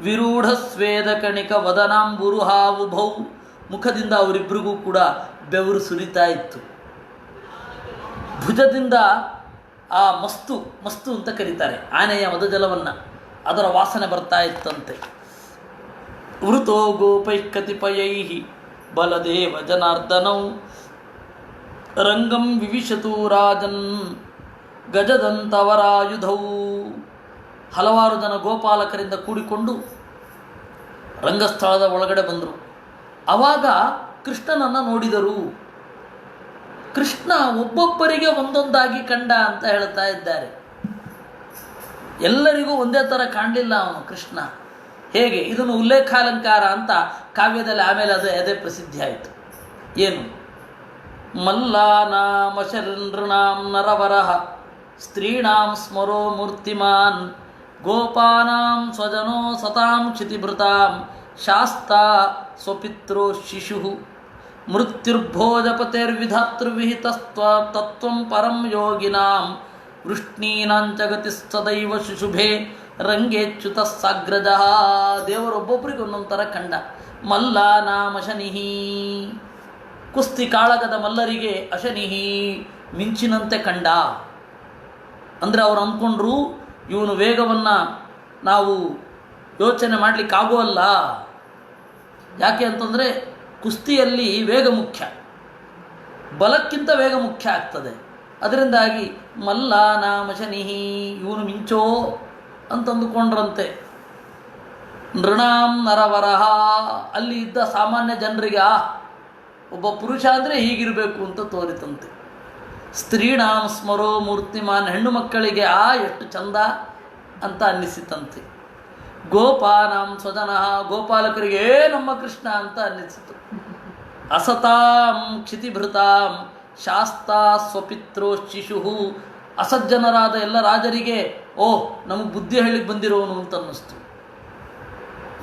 ವಿರೂಢ ಸ್ವೇದ ಕಣಿಕ ವದನಾಂಬುರುಹಾವುಭೌ. ಮುಖದಿಂದ ಅವರಿಬ್ಬರಿಗೂ ಕೂಡ ಬೆವರು ಸುರಿತಾ ಇತ್ತು. ಭುಜದಿಂದ ಆ ಮಸ್ತು ಅಂತ ಕರೀತಾರೆ ಆನೆಯ ಮದಜಲವನ್ನು, ಅದರ ವಾಸನೆ ಬರ್ತಾ ಇತ್ತಂತೆ. ವೃತೋ ಗೋಪೈಕತಿಪಯೈ ಬಲದೇವ ಜನಾರ್ದನೌ ರಂಗಂ ವಿವಿಶತು ರಾಜನ್ ಗಜದಂತವರಾಯುಧೌ. ಹಲವಾರು ಜನ ಗೋಪಾಲಕರಿಂದ ಕೂಡಿಕೊಂಡು ರಂಗಸ್ಥಳದ ಒಳಗಡೆ ಬಂದರು. ಆವಾಗ ಕೃಷ್ಣನನ್ನು ನೋಡಿದರು. ಕೃಷ್ಣ ಒಬ್ಬೊಬ್ಬರಿಗೆ ಒಂದೊಂದಾಗಿ ಕಂಡ ಅಂತ ಹೇಳ್ತಾ ಇದ್ದಾರೆ. ಎಲ್ಲರಿಗೂ ಒಂದೇ ಥರ ಕಾಣಲಿಲ್ಲ ಅವನು ಕೃಷ್ಣ. ಹೇಗೆ ಇದನ್ನು ಉಲ್ಲೇಖಾಲಂಕಾರ ಅಂತ ಕಾವ್ಯದಲ್ಲಿ ಆಮೇಲೆ ಅದೇ ಪ್ರಸಿದ್ಧಿ ಆಯಿತು. ಏನು? ಮಲ್ಲಾನಾಮ ಶರಣೃಣಾಂ ನರವರಃ ಸ್ತ್ರೀಣಾಂ ಸ್ಮರೋ ಮೂರ್ತಿಮಾನ್ ಗೋಪಾನಾಂ ಸ್ವಜನೋ ಸತಾಂ ಕ್ಷಿತಿಭೃತಾಂ ಶಾಸ್ತಾ ಸ್ವಪಿತ್ರೋ ಶಿಶು ಮೃತ್ಯುರ್ಭೋಜಪತೇರ್ವಿಧಾತೃವಿಹಿತಸ್ತ್ವ ತತ್ವಂ ಪರಂ ಯೋಗಿನಾಂ ವೃಷ್ಣೀನಾಂಚ ಗತಿಸ್ತದೈವ ಶುಶುಭೆ ರಂಗೇಚ್ಯುತ ಸಾಗ್ರಜ. ದೇವರೊಬ್ಬೊಬ್ಬರಿಗೆ ಒಂದೊಂದು ಥರ ಕಂಡ. ಮಲ್ಲ ನಾಮ ಶನಿಹಿ, ಕುಸ್ತಿ ಕಾಳಗದ ಮಲ್ಲರಿಗೆ ಅಶನಿಹಿ ಮಿಂಚಿನಂತೆ ಕಂಡ. ಅಂದರೆ ಅವ್ರು ಅಂದ್ಕೊಂಡ್ರು ಇವನು ವೇಗವನ್ನು ನಾವು ಯೋಚನೆ ಮಾಡಲಿಕ್ಕಾಗೋಲ್ಲ. ಯಾಕೆ ಅಂತಂದರೆ ಕುಸ್ತಿಯಲ್ಲಿ ವೇಗ ಮುಖ್ಯ, ಬಲಕ್ಕಿಂತ ವೇಗ ಮುಖ್ಯ ಆಗ್ತದೆ. ಅದರಿಂದಾಗಿ ಮಲ್ಲ ನಾಮ ಶನಿಹಿ, ಇವನು ಮಿಂಚೋ ಅಂತಂದುಕೊಂಡ್ರಂತೆ. ನೃಣಾಂ ನರವರಹ, ಅಲ್ಲಿ ಇದ್ದ ಸಾಮಾನ್ಯ ಜನರಿಗೆ ಒಬ್ಬ ಪುರುಷ ಅಂದರೆ ಹೀಗಿರಬೇಕು ಅಂತ ತೋರಿತಂತೆ. ಸ್ತ್ರೀಣಾಂ ಸ್ಮರೋ ಮೂರ್ತಿಮಾನ್, ಹೆಣ್ಣು ಮಕ್ಕಳಿಗೆ ಎಷ್ಟು ಚಂದ ಅಂತ ಅನ್ನಿಸಿತಂತೆ. ಗೋಪಾನಾಂ ಸ್ವಜನಃ, ಗೋಪಾಲಕರಿಗೆ ನಮ್ಮ ಕೃಷ್ಣ ಅಂತ ಅನ್ನಿಸಿತು. ಅಸತಾಂ ಕ್ಷಿತಿಭೃತಾಂ ಶಾಸ್ತಾ ಸ್ವಪಿತ್ರೋ ಶಿಶು, ಅಸಜ್ಜನರಾದ ಎಲ್ಲ ರಾಜರಿಗೆ ನಮಗೆ ಬುದ್ಧಿ ಹೇಳಿಕ್ಕೆ ಬಂದಿರೋನು ಅಂತ ಅನ್ನಿಸ್ತು.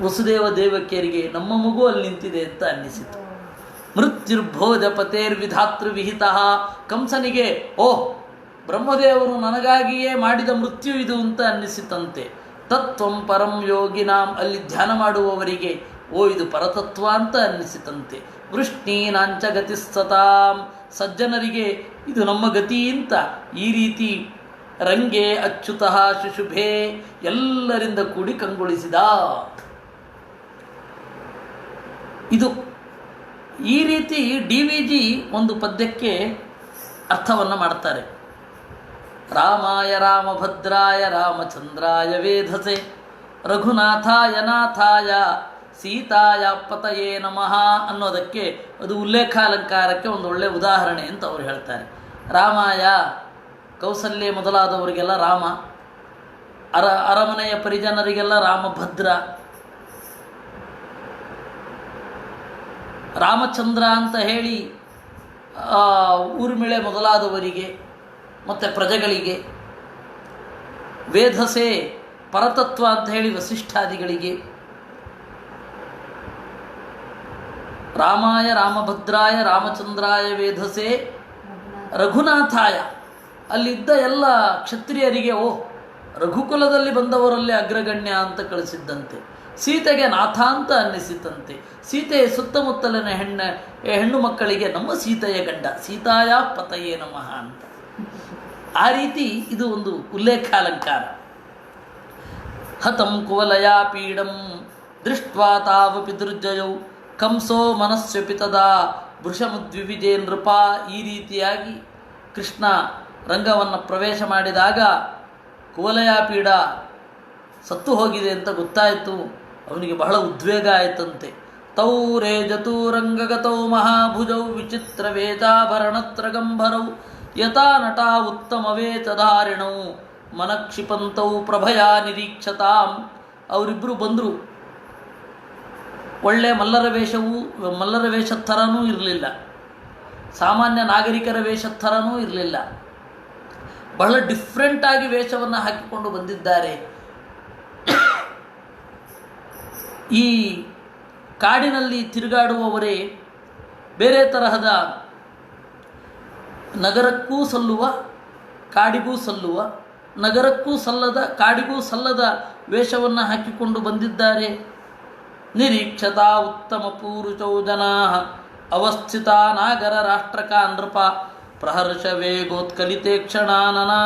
ವಸುದೇವ ದೇವಕಿಯರಿಗೆ ನಮ್ಮ ಮಗು ಅಲ್ಲಿ ನಿಂತಿದೆ ಅಂತ ಅನ್ನಿಸಿತು. ಮೃತ್ಯುರ್ಭೋಜ ಪತೇರ್ವಿಧಾತೃ ವಿಹಿತ, ಕಂಸನಿಗೆ ಬ್ರಹ್ಮದೇವರು ನನಗಾಗಿಯೇ ಮಾಡಿದ ಮೃತ್ಯು ಇದು ಅಂತ ಅನ್ನಿಸಿತಂತೆ. ತತ್ವಂ ಪರಂ ಯೋಗಿನಾಂ, ಅಲ್ಲಿ ಧ್ಯಾನ ಮಾಡುವವರಿಗೆ ಇದು ಪರತತ್ವ ಅಂತ ಅನ್ನಿಸಿತಂತೆ. ವೃಷ್ಣೀನಾಂಚ ಗತಿಸ್ತತಾಂ, ಸಜ್ಜನರಿಗೆ ಇದು ನಮ್ಮ ಗತಿ ಅಂತ. ಈ ರೀತಿ ರಂಗೆ ಅಚ್ಯುತಃ ಶುಶುಭೆ, ಎಲ್ಲರಿಂದ ಕೂಡಿ ಕಂಗೊಳಿಸಿದ. ಇದು ಈ ರೀತಿ DVG ಒಂದು ಪದ್ಯಕ್ಕೆ ಅರ್ಥವನ್ನು ಮಾಡ್ತಾರೆ. ರಾಮಾಯ ರಾಮಭದ್ರಾಯ ರಾಮಚಂದ್ರಾಯ ವೇಧಸೆ ರಘುನಾಥಾಯ ನಾಥಾಯ ಸೀತಾಯ ಪತಯೇ ನಮಃ ಅನ್ನೋದಕ್ಕೆ ಅದು ಉಲ್ಲೇಖಾಲಂಕಾರಕ್ಕೆ ಒಂದು ಒಳ್ಳೆಯ ಉದಾಹರಣೆ ಅಂತ ಅವರು ಹೇಳ್ತಾರೆ. ರಾಮಾಯ, ಕೌಸಲ್ಯ ಮೊದಲಾದವರಿಗೆಲ್ಲ ರಾಮ, ಅರಮನೆಯ ಪರಿಜನರಿಗೆಲ್ಲ ರಾಮಭದ್ರ, ರಾಮಚಂದ್ರ ಅಂತ ಹೇಳಿ ಊರ್ಮಿಳೆ ಮೊದಲಾದವರಿಗೆ ಮತ್ತು ಪ್ರಜೆಗಳಿಗೆ, ವೇಧಸೆ ಪರತತ್ವ ಅಂತ ಹೇಳಿ ವಸಿಷ್ಠಾದಿಗಳಿಗೆ, ರಾಮಾಯ ರಾಮಭದ್ರಾಯ ರಾಮಚಂದ್ರಾಯ ವೇಧಸೆ ರಘುನಾಥಾಯ, ಅಲ್ಲಿದ್ದ ಎಲ್ಲ ಕ್ಷತ್ರಿಯರಿಗೆ ರಘುಕುಲದಲ್ಲಿ ಬಂದವರಲ್ಲಿ ಅಗ್ರಗಣ್ಯ ಅಂತ ಕಳಿಸಿದ್ದಂತೆ. ಸೀತೆಗೆ ನಾಥ ಅಂತ ಅನ್ನಿಸಿತಂತೆ. ಸೀತೆಯ ಸುತ್ತಮುತ್ತಲಿನ ಹೆಣ್ಣು ಮಕ್ಕಳಿಗೆ ನಮ್ಮ ಸೀತೆಯ ಗಂಡ, ಸೀತಾಯ ಪತಯೇ ನಮಃ ಅಂತ. ಆ ರೀತಿ ಇದು ಒಂದು ಉಲ್ಲೇಖಾಲಂಕಾರ. ಹತಂ ಕುವಲಯಾ ಪೀಡಂ ದೃಷ್ಟ್ವಾ ತಾವಪಿ ದುರ್ಜಯೌ ಕಂಸೋ ಮನಸ್ಸ್ಯಪಿ ತದಾ ವೃಷಮುದ್ವಿವಿಜೇ ನೃಪ. ಈ ರೀತಿಯಾಗಿ ಕೃಷ್ಣ ರಂಗವನ್ನು ಪ್ರವೇಶ ಮಾಡಿದಾಗ ಕುವಲಯಾಪೀಡ ಸತ್ತು ಹೋಗಿದೆ ಅಂತ ಗೊತ್ತಾಯಿತು. ಅವನಿಗೆ ಬಹಳ ಉದ್ವೇಗ ಆಯಿತಂತೆ. ತೌ ರೇಜತೂ ರಂಗಗತೌ ಮಹಾಭುಜೌ ವಿಚಿತ್ರ ವೇದಾಭರಣತ್ರಗಂಭರೌ ಯಥಾ ನಟ ಉತ್ತಮ ವೇತಧಾರಿಣೌ ಮನಕ್ಷಿಪಂತೌ ಪ್ರಭಯಾ ನಿರೀಕ್ಷತಾಂ. ಅವರಿಬ್ಬರು ಬಂದರು. ಒಳ್ಳೆ ಮಲ್ಲರ ವೇಷದ ಥರನೂ ಇರಲಿಲ್ಲ, ಸಾಮಾನ್ಯ ನಾಗರಿಕರ ವೇಷದ ಥರನೂ ಇರಲಿಲ್ಲ. ಬಹಳ ಡಿಫ್ರೆಂಟಾಗಿ ವೇಷವನ್ನು ಹಾಕಿಕೊಂಡು ಬಂದಿದ್ದಾರೆ. ಈ ಕಾಡಿನಲ್ಲಿ ತಿರುಗಾಡುವವರೇ ಬೇರೆ ತರಹದ ನಗರಕ್ಕೂ ಸಲ್ಲುವ ಕಾಡಿಗೂ ಸಲ್ಲುವ, ನಗರಕ್ಕೂ ಸಲ್ಲದ ಕಾಡಿಗೂ ಸಲ್ಲದ ವೇಷವನ್ನು ಹಾಕಿಕೊಂಡು ಬಂದಿದ್ದಾರೆ. ನಿರೀಕ್ಷತಾ ಉತ್ತಮ ಪೂರುಷೌ ಜನಾ ಅವಸ್ಥಿತ ನಾಗರ ರಾಷ್ಟ್ರಕ ನೃಪ ಪ್ರಹರ್ಷ ವೇಗೋತ್ಕಲಿತೆ ಕ್ಷಣಾನನಾ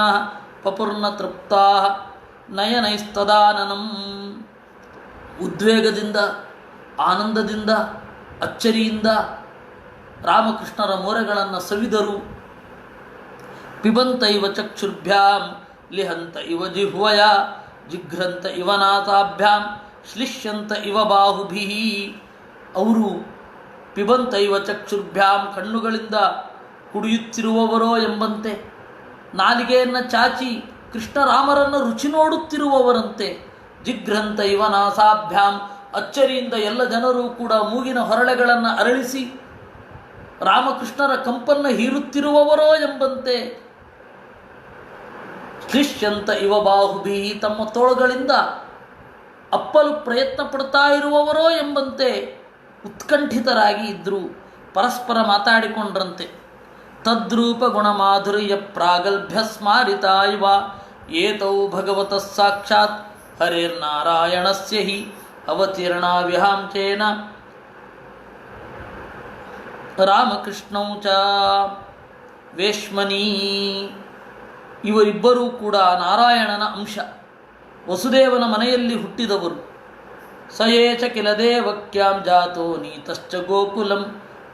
ಪಪುರ್ನ ತೃಪ್ತಾ ನಯನೈಸ್ತದಾನನಂ. ಉದ್ವೇಗದಿಂದ, ಆನಂದದಿಂದ, ಅಚ್ಚರಿಯಿಂದ ರಾಮಕೃಷ್ಣರ ಮೋರೆಗಳನ್ನು ಸವಿದರು. ಪಿಬಂತ ಇವ ಚಕ್ಷುರ್ಭ್ಯಾಂ ಲಿಹಂತ ಇವ ಜಿಹ್ವಯ ಜಿಘ್ರಂತ ಇವ ನಾಥಾಭ್ಯಾಂ ಶ್ಲಿಷ್ಯಂತ ಇವ ಬಾಹುಭಿ. ಅವರು ಪಿಬಂತ ಇವ ಚಕ್ಷುರ್ಭ್ಯಾಂ, ಕಣ್ಣುಗಳಿಂದ ಕುಡಿಯುತ್ತಿರುವವರೋ ಎಂಬಂತೆ, ನಾಲಿಗೆಯನ್ನು ಚಾಚಿ ಕೃಷ್ಣರಾಮರನ್ನು ರುಚಿ ನೋಡುತ್ತಿರುವವರಂತೆ. ಜಿಘ್ರಂತ ಇವ ನಾಸಾಭ್ಯಾಂ, ಅಚ್ಚರಿಯಿಂದ ಎಲ್ಲ ಜನರು ಕೂಡ ಮೂಗಿನ ಹೊರಳೆಗಳನ್ನು ಅರಳಿಸಿ ರಾಮಕೃಷ್ಣರ ಕಂಪನ್ನು ಹೀರುತ್ತಿರುವವರೋ ಎಂಬಂತೆ. ಶ್ಲಿಷ್ಯಂತ ಇವ ಬಾಹುಭಿ, ತಮ್ಮ ತೋಳುಗಳಿಂದ ಅಪ್ಪಲು ಪ್ರಯತ್ನ ಪಡ್ತಾ ಇರುವವರೋ ಎಂಬಂತೆ ಉತ್ಕಂಠಿತರಾಗಿ ಇದ್ದರು. ಪರಸ್ಪರ ಮಾತಾಡಿಕೊಂಡ್ರಂತೆ. ತದ್ರೂಪ ಗುಣಮಾಧುರ್ಯ ಪ್ರಾಗಲ್ಭ್ಯ ಸ್ಮಾರಿತ ಇವ ಏತೌ ಭಗವತಃ ಸಾಕ್ಷಾತ್ ಹರೇರ್ನಾರಾಯಣಸ್ಯ ಹಿ ಅವತೀರ್ಣ ವಿಹಾಂಚೇನ ರಾಮಕೃಷ್ಣೌ ಚ ವೇಶ್ಮನಿ. ಇವರಿಬ್ಬರೂ ಕೂಡ ನಾರಾಯಣನ ಅಂಶ, ವಸುದೇವನ ಮನೆಯಲ್ಲಿ ಹುಟ್ಟಿದವರು. ಸಯೇಚ ಕಿಲ ದೇವಕ್ಯಾಂ ಜಾತೋ ನೀತಶ್ಚ ಗೋಕುಲಂ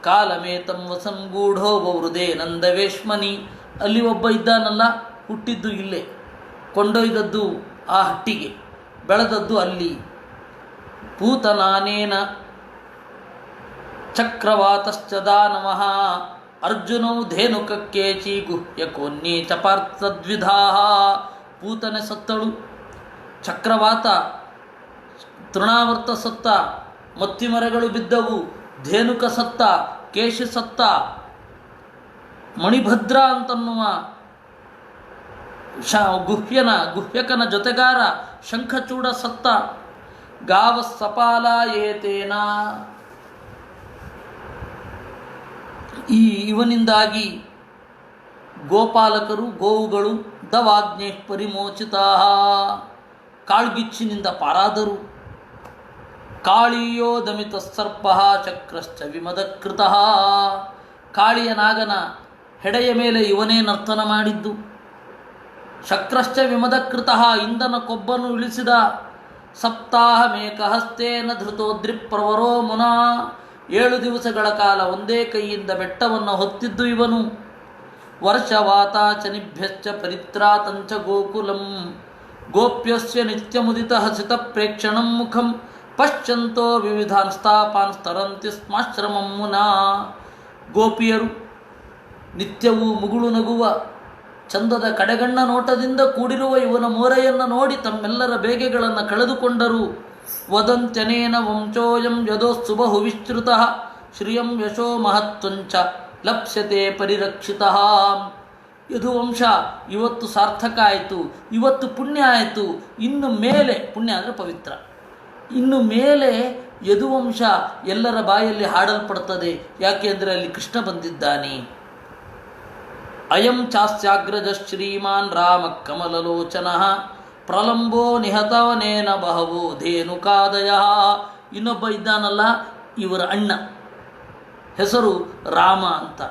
ಕಾಲಮೇತಂ ವಸನ್ ಗೂಢೋ ವೃದೇ ನಂದವೇಶ್ಮನಿ. ಅಲ್ಲಿ ಒಬ್ಬ ಇದ್ದಾನಲ್ಲ, ಹುಟ್ಟಿದ್ದು ಇಲ್ಲೇ, ಕೊಂಡೊಯ್ದದ್ದು ಆ ಹಟ್ಟಿಗೆ, ಬೆಳೆದದ್ದು ಅಲ್ಲಿ. ಪೂತನಾನೇನ ಚಕ್ರವಾತಶ್ಚ ದಾನವಃ ಅರ್ಜುನೌ ಧೇನುಕಕ್ಕೇಚಿ ಗುಹ್ಯಕೋನ್ಯೇ ಚ ಪಾರ್ಥದ್ವಿಧಾ. ಪೂತನೆ ಸತ್ತಳು, ಚಕ್ರವಾತ ತೃಣಾವರ್ತ ಸತ್ತ, ಮತ್ತಿಮರಗಳು ಬಿದ್ದವು, ಧೇನುಕ ಸತ್ತ, ಕೇಶಿ ಸತ್ತ, ಮಣಿಭದ್ರ ಅಂತನ್ನುವ ಗುಹ್ಯಕನ ಜೊತೆಗಾರ ಶಂಖಚೂಡ ಸತ್ತ. ಗಾವ ಸಪಾಲ ಏತೇನ, ಇವನಿಂದಾಗಿ ಗೋಪಾಲಕರು ಗೋವುಗಳು ದವಾಗ್ನೇ ಪರಿಮೋಚಿತಾ, ಕಾಳ್ಗಿಚ್ಚಿನಿಂದ ಪಾರಾದರು. ಕಾಳಿಯೋ ದಮಿತ ಸರ್ಪ ಚಕ್ರಶ್ಚ ವಿಮದಕೃತ, ಕಾಳಿಯ ನಾಗನ ಹೆಡೆಯ ಮೇಲೆ ಇವನೇ ನರ್ತನ ಮಾಡಿದ್ದು. ಶಕ್ರಶ್ಚ ವಿಮದಕೃತ, ಇಂದನ ಕೊಬ್ಬನ್ನು ಇಳಿಸಿದ. ಸಪ್ತಾಹಮೇಕಹಸ್ತೇನ ಧೃತೋದ್ರಿಪ್ರವರೋ ಮುನಾ, 7 ದಿವಸಗಳ ಕಾಲ ಒಂದೇ ಕೈಯಿಂದ ಬೆಟ್ಟವನ್ನು ಹೊತ್ತಿದ್ದು ಇವನು. ವರ್ಷವಾತಾಚನಿಭ್ಯಶ್ಚ ಪರಿತ್ರಾತಂಚ ಗೋಕುಲಂ ಗೋಪ್ಯಸ್ಯ ನಿತ್ಯಮುದಿತ ಹಸಿತ ಪ್ರೇಕ್ಷಣಂ ಮುಖಂ ಪಶ್ಚಂತೋ ವಿವಿಧಾನ್ ಸ್ಥಾಪಾನ್ ಸ್ತರಂತಿ ಸ್ಮಾಶ್ರಮಂ ಮುನಾ. ಗೋಪಿಯರು ನಿತ್ಯವೂ ಮುಗುಳು ನಗುವ ಚಂದದ ಕಡೆಗಣ್ಣ ನೋಟದಿಂದ ಕೂಡಿರುವ ಇವನ ಮೋರೆಯನ್ನು ನೋಡಿ ತಮ್ಮೆಲ್ಲರ ಬೇಗೆಗಳನ್ನು ಕಳೆದುಕೊಂಡರು. ವದಂತ್ಯನೇನ ವಂಶೋಯಂ ಯದೋಸ್ಸು ಬಹು ವಿಶ್ರುತಃ ಶ್ರಿಯಂ ಯಶೋ ಮಹತ್ವಂಚ ಲಪ್ಸ್ಯತೆ ಪರಿರಕ್ಷಿತಃ. ಯದುವಂಶ ಇವತ್ತು ಸಾರ್ಥಕ ಆಯಿತು, ಇವತ್ತು ಪುಣ್ಯ ಆಯಿತು. ಇನ್ನು ಮೇಲೆ, ಪುಣ್ಯ ಅಂದರೆ ಪವಿತ್ರ, ಇನ್ನು ಮೇಲೆ ಯದುವಂಶ ಎಲ್ಲರ ಬಾಯಲ್ಲಿ ಹಾಡಲ್ಪಡ್ತದೆ. ಯಾಕೆಂದರೆ ಅಲ್ಲಿ ಕೃಷ್ಣ ಬಂದಿದ್ದಾನೆ. ಅಯಂ ಚಾಸ್ಯಾಗ್ರಜ ಶ್ರೀಮಾನ್ ರಾಮ ಕಮಲಲೋಚನಃ ಪ್ರಲಂಬೋ ನಿಹತವನೇನ ಬಹವೋ ಧೇನುಕಾದಯ. ಇನ್ನೊಬ್ಬ ಇದ್ದಾನಲ್ಲ, ಇವರ ಅಣ್ಣ, ಹೆಸರು ರಾಮ ಅಂತ,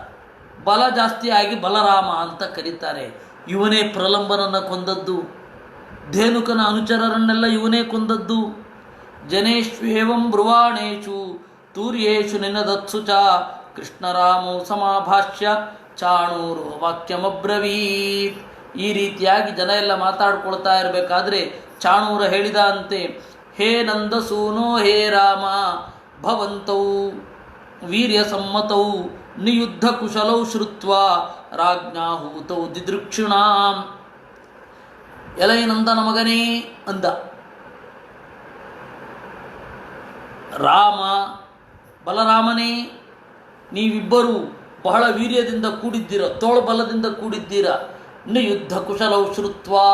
ಬಲ ಜಾಸ್ತಿಯಾಗಿ ಬಲರಾಮ ಅಂತ ಕರೀತಾರೆ. ಇವನೇ ಪ್ರಲಂಬನನ್ನು ಕೊಂದದ್ದು, ಧೇನುಕನ ಅನುಚರರನ್ನೆಲ್ಲ ಇವನೇ ಕೊಂದದ್ದು. ಜನೇಶ್ವೇವಂ ಬ್ರುವಾಣೇಶು ತೂರ್ಯೇಶು ನಿನದತ್ಸು ಚ ಕೃಷ್ಣರಾಮೋ ಸಮಾಭಾಷ್ಯ ಚಾಣೂರು ವಾಕ್ಯಮಬ್ರವೀತ್. ಈ ರೀತಿಯಾಗಿ ಜನ ಎಲ್ಲ ಮಾತಾಡ್ಕೊಳ್ತಾ ಇರಬೇಕಾದ್ರೆ ಚಾಣೂರ ಹೇಳಿದ ಅಂತೆ, ಹೇ ನಂದಸೂನೋ ಹೇ ರಾಮ ಭವಂತೌ ವೀರ್ಯ ಸಮ್ಮತೌ ನಿಯುದ್ಧ ಕುಶಲೌ ಶ್ರುತ್ವಾ ರಾಜ್ಞಾಹೂತೌ ದಿದೃಕ್ಷಿಣಾಂ. ಎಲೈ ನಂದನ ಮಗನೇ ಅಂದ. ರಾಮ, ಬಲರಾಮನೇ, ನೀವಿಬ್ಬರೂ ಬಹಳ ವೀರ್ಯದಿಂದ ಕೂಡಿದ್ದೀರ, ತೋಳ್ಬಲದಿಂದ ಕೂಡಿದ್ದೀರ. ನಿಯುದ್ಧ ಕುಶಲೌ ಶ್ರುತ್ವಾ,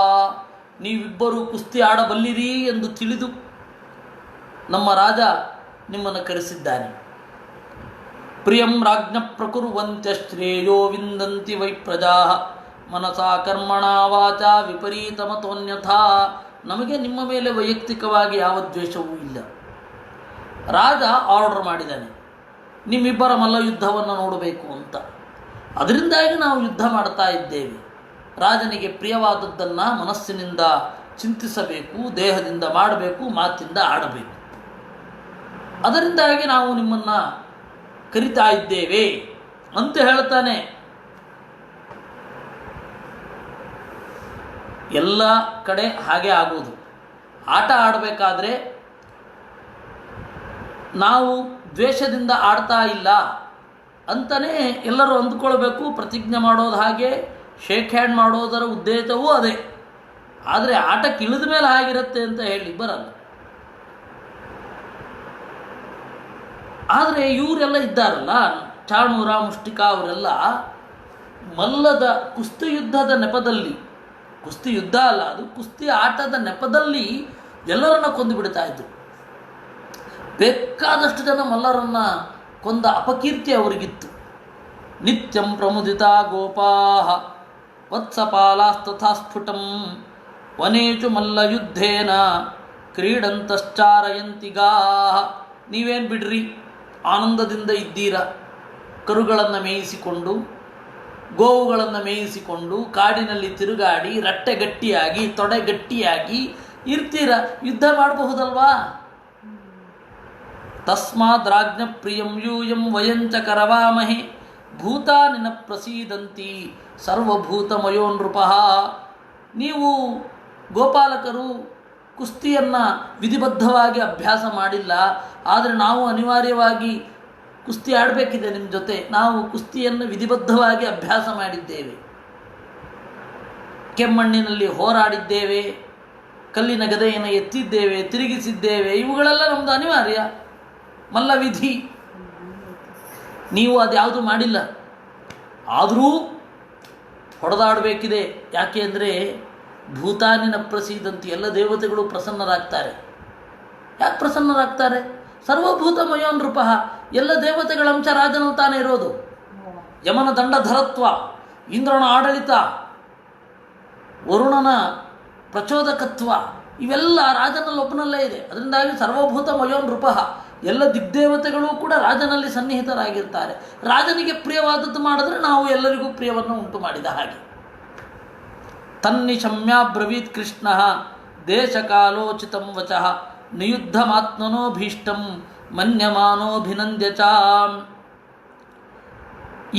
ನೀವಿಬ್ಬರೂ ಕುಸ್ತಿ ಆಡಬಲ್ಲಿರಿ ಎಂದು ತಿಳಿದು ನಮ್ಮ ರಾಜ ನಿಮ್ಮನ್ನು ಕರೆಸಿದ್ದಾನೆ. ಪ್ರಿಯಂ ರಾಜ್ಞ ಪ್ರಕುರ್ವಂತ್ಯ ಶ್ರೇಯೋ ವಿಂದಂತಿ ವೈ ಪ್ರಜಾ ಮನಸಾ ಕರ್ಮಣ ವಾಚಾ ವಿಪರೀತಮತೋನ್ಯಥಾ. ನಮಗೆ ನಿಮ್ಮ ಮೇಲೆ ವೈಯಕ್ತಿಕವಾಗಿ ಯಾವ ದ್ವೇಷವೂ ಇಲ್ಲ. ರಾಜ ಆರ್ಡರ್ ಮಾಡಿದ್ದಾನೆ, ನಿಮ್ಮಿಬ್ಬರ ಮಲ್ಲಯುದ್ಧವನ್ನು ನೋಡಬೇಕು ಅಂತ. ಅದರಿಂದಾಗಿ ನಾವು ಯುದ್ಧ ಮಾಡ್ತಾ ಇದ್ದೇವೆ. ರಾಜನಿಗೆ ಪ್ರಿಯವಾದದ್ದನ್ನು ಮನಸ್ಸಿನಿಂದ ಚಿಂತಿಸಬೇಕು, ದೇಹದಿಂದ ಮಾಡಬೇಕು, ಮಾತಿಂದ ಆಡಬೇಕು. ಅದರಿಂದಾಗಿ ನಾವು ನಿಮ್ಮನ್ನು ಕರಿತಾ ಇದ್ದೇವೆ ಅಂತ ಹೇಳ್ತಾನೆ. ಎಲ್ಲ ಕಡೆ ಹಾಗೆ ಆಗೋದು. ಆಟ ಆಡಬೇಕಾದ್ರೆ ನಾವು ದ್ವೇಷದಿಂದ ಆಡ್ತಾ ಇಲ್ಲ ಅಂತಲೇ ಎಲ್ಲರೂ ಅಂದ್ಕೊಳ್ಬೇಕು. ಪ್ರತಿಜ್ಞೆ ಮಾಡೋದು ಹಾಗೆ, ಶೇಕ್ ಹ್ಯಾಂಡ್ ಮಾಡೋದರ ಉದ್ದೇಶವೂ ಅದೇ. ಆದರೆ ಆಟಕ್ಕೆ ಇಳಿದ ಮೇಲೆ ಹಾಗಿರುತ್ತೆ ಅಂತ ಹೇಳಿ ಬರಲ್ಲ. ಆದರೆ ಇವರೆಲ್ಲ ಇದ್ದಾರಲ್ಲ, ಚಾಣೂರ, ಮುಷ್ಟಿಕಾ, ಅವರೆಲ್ಲ ಮಲ್ಲದ ಕುಸ್ತಿ ಯುದ್ಧದ ನೆಪದಲ್ಲಿ, ಕುಸ್ತಿ ಯುದ್ಧ ಅಲ್ಲ ಅದು, ಕುಸ್ತಿ ಆಟದ ನೆಪದಲ್ಲಿ ಎಲ್ಲರನ್ನ ಕೊಂದು ಬಿಡ್ತಾ ಇದ್ರು. ಬೇಕಾದಷ್ಟು ಜನ ಮಲ್ಲರನ್ನ ಕೊಂದ ಅಪಕೀರ್ತಿ ಅವರಿಗಿತ್ತು. ನಿತ್ಯಂ ಪ್ರಮುದಿತ ಗೋಪಾಹ ವತ್ಸಪಾಲಾಸ್ತಥಾ ಸ್ಫುಟಂ ವನೇಚು ಮಲ್ಲಯುದ್ಧೇನ ಕ್ರೀಡಂತಶ್ಚಾರಯಂತಿಗಾ. ನೀವೇನು ಬಿಡ್ರಿ, ಆನಂದದಿಂದ ಇದ್ದೀರ, ಕರುಗಳನ್ನು ಮೇಯಿಸಿಕೊಂಡು ಗೋವುಗಳನ್ನು ಮೇಯಿಸಿಕೊಂಡು ಕಾಡಿನಲ್ಲಿ ತಿರುಗಾಡಿ ರಟ್ಟೆ ಗಟ್ಟಿಯಾಗಿ ತೊಡೆ ಗಟ್ಟಿಯಾಗಿ ಇರ್ತೀರ, ಯುದ್ಧ ಮಾಡಬಹುದಲ್ವಾ? ತಸ್ಮಾದ್ ರಾಜ್ಞ ಪ್ರಿಯಂ ಯೂಯಂ ವಯಂಚ ಕರವಾಮಹೆ ಭೂತಾನಿನ ಪ್ರಸೀದಂತಿ ಸರ್ವಭೂತಮಯೋ ನೃಪಃ. ನೀವು ಗೋಪಾಲಕರು ಕುಸ್ತಿಯನ್ನು ವಿಧಿಬದ್ಧವಾಗಿ ಅಭ್ಯಾಸ ಮಾಡಿಲ್ಲ, ಆದರೆ ನಾವು ಅನಿವಾರ್ಯವಾಗಿ ಕುಸ್ತಿ ಆಡಬೇಕಿದೆ ನಿಮ್ಮ ಜೊತೆ. ನಾವು ಕುಸ್ತಿಯನ್ನು ವಿಧಿಬದ್ಧವಾಗಿ ಅಭ್ಯಾಸ ಮಾಡಿದ್ದೇವೆ, ಕೆಮ್ಮಣ್ಣಿನಲ್ಲಿ ಹೋರಾಡಿದ್ದೇವೆ, ಕಲ್ಲಿನ ಗದೆಯನ್ನು ಎತ್ತಿದ್ದೇವೆ, ತಿರುಗಿಸಿದ್ದೇವೆ. ಇವುಗಳೆಲ್ಲ ನಮ್ಮದು ಅನಿವಾರ್ಯ ಮಲ್ಲವಿಧಿ. ನೀವು ಅದ್ಯಾವುದು ಮಾಡಿಲ್ಲ, ಆದರೂ ಹೊಡೆದಾಡಬೇಕಿದೆ. ಯಾಕೆ ಅಂದರೆ ಭೂತಾನಿನ ಪ್ರಸಿದ್ಧಂತೆ ಎಲ್ಲ ದೇವತೆಗಳು ಪ್ರಸನ್ನರಾಗ್ತಾರೆ. ಯಾಕೆ ಪ್ರಸನ್ನರಾಗ್ತಾರೆ? ಸರ್ವಭೂತಮಯೋ ನೃಪಃ, ಎಲ್ಲ ದೇವತೆಗಳ ಅಂಶ ರಾಜನು ತಾನೇ ಇರೋದು. ಯಮನ ದಂಡಧರತ್ವ, ಇಂದ್ರನ ಆಡಳಿತ, ವರುಣನ ಪ್ರಚೋದಕತ್ವ, ಇವೆಲ್ಲ ರಾಜನಲ್ಲೊಬ್ಬನಲ್ಲೇ ಇದೆ. ಅದರಿಂದಾಗಿ ಸರ್ವಭೂತಮಯೋ ನೃಪಃ, ಎಲ್ಲ ದಿಗ್ದೇವತೆಗಳು ಕೂಡ ರಾಜನಲ್ಲಿ ಸನ್ನಿಹಿತರಾಗಿರ್ತಾರೆ. ರಾಜನಿಗೆ ಪ್ರಿಯವಾದದ್ದು ಮಾಡಿದ್ರೆ ನಾವು ಎಲ್ಲರಿಗೂ ಪ್ರಿಯವನ್ನು ಉಂಟು ಮಾಡಿದ ಹಾಗೆ. ತನ್ನಿಶಮ್ಯಾಬ್ರವೀತ್ ಕೃಷ್ಣ ದೇಶಕಾಲೋಚಿತಂ ವಚಃ ನಿಯುದ್ಧಮಾತ್ಮನೋ ಭೀಷ್ಟಂ ಮನ್ಯಮಾನೋಭಿನಂದ್ಯ ಚ.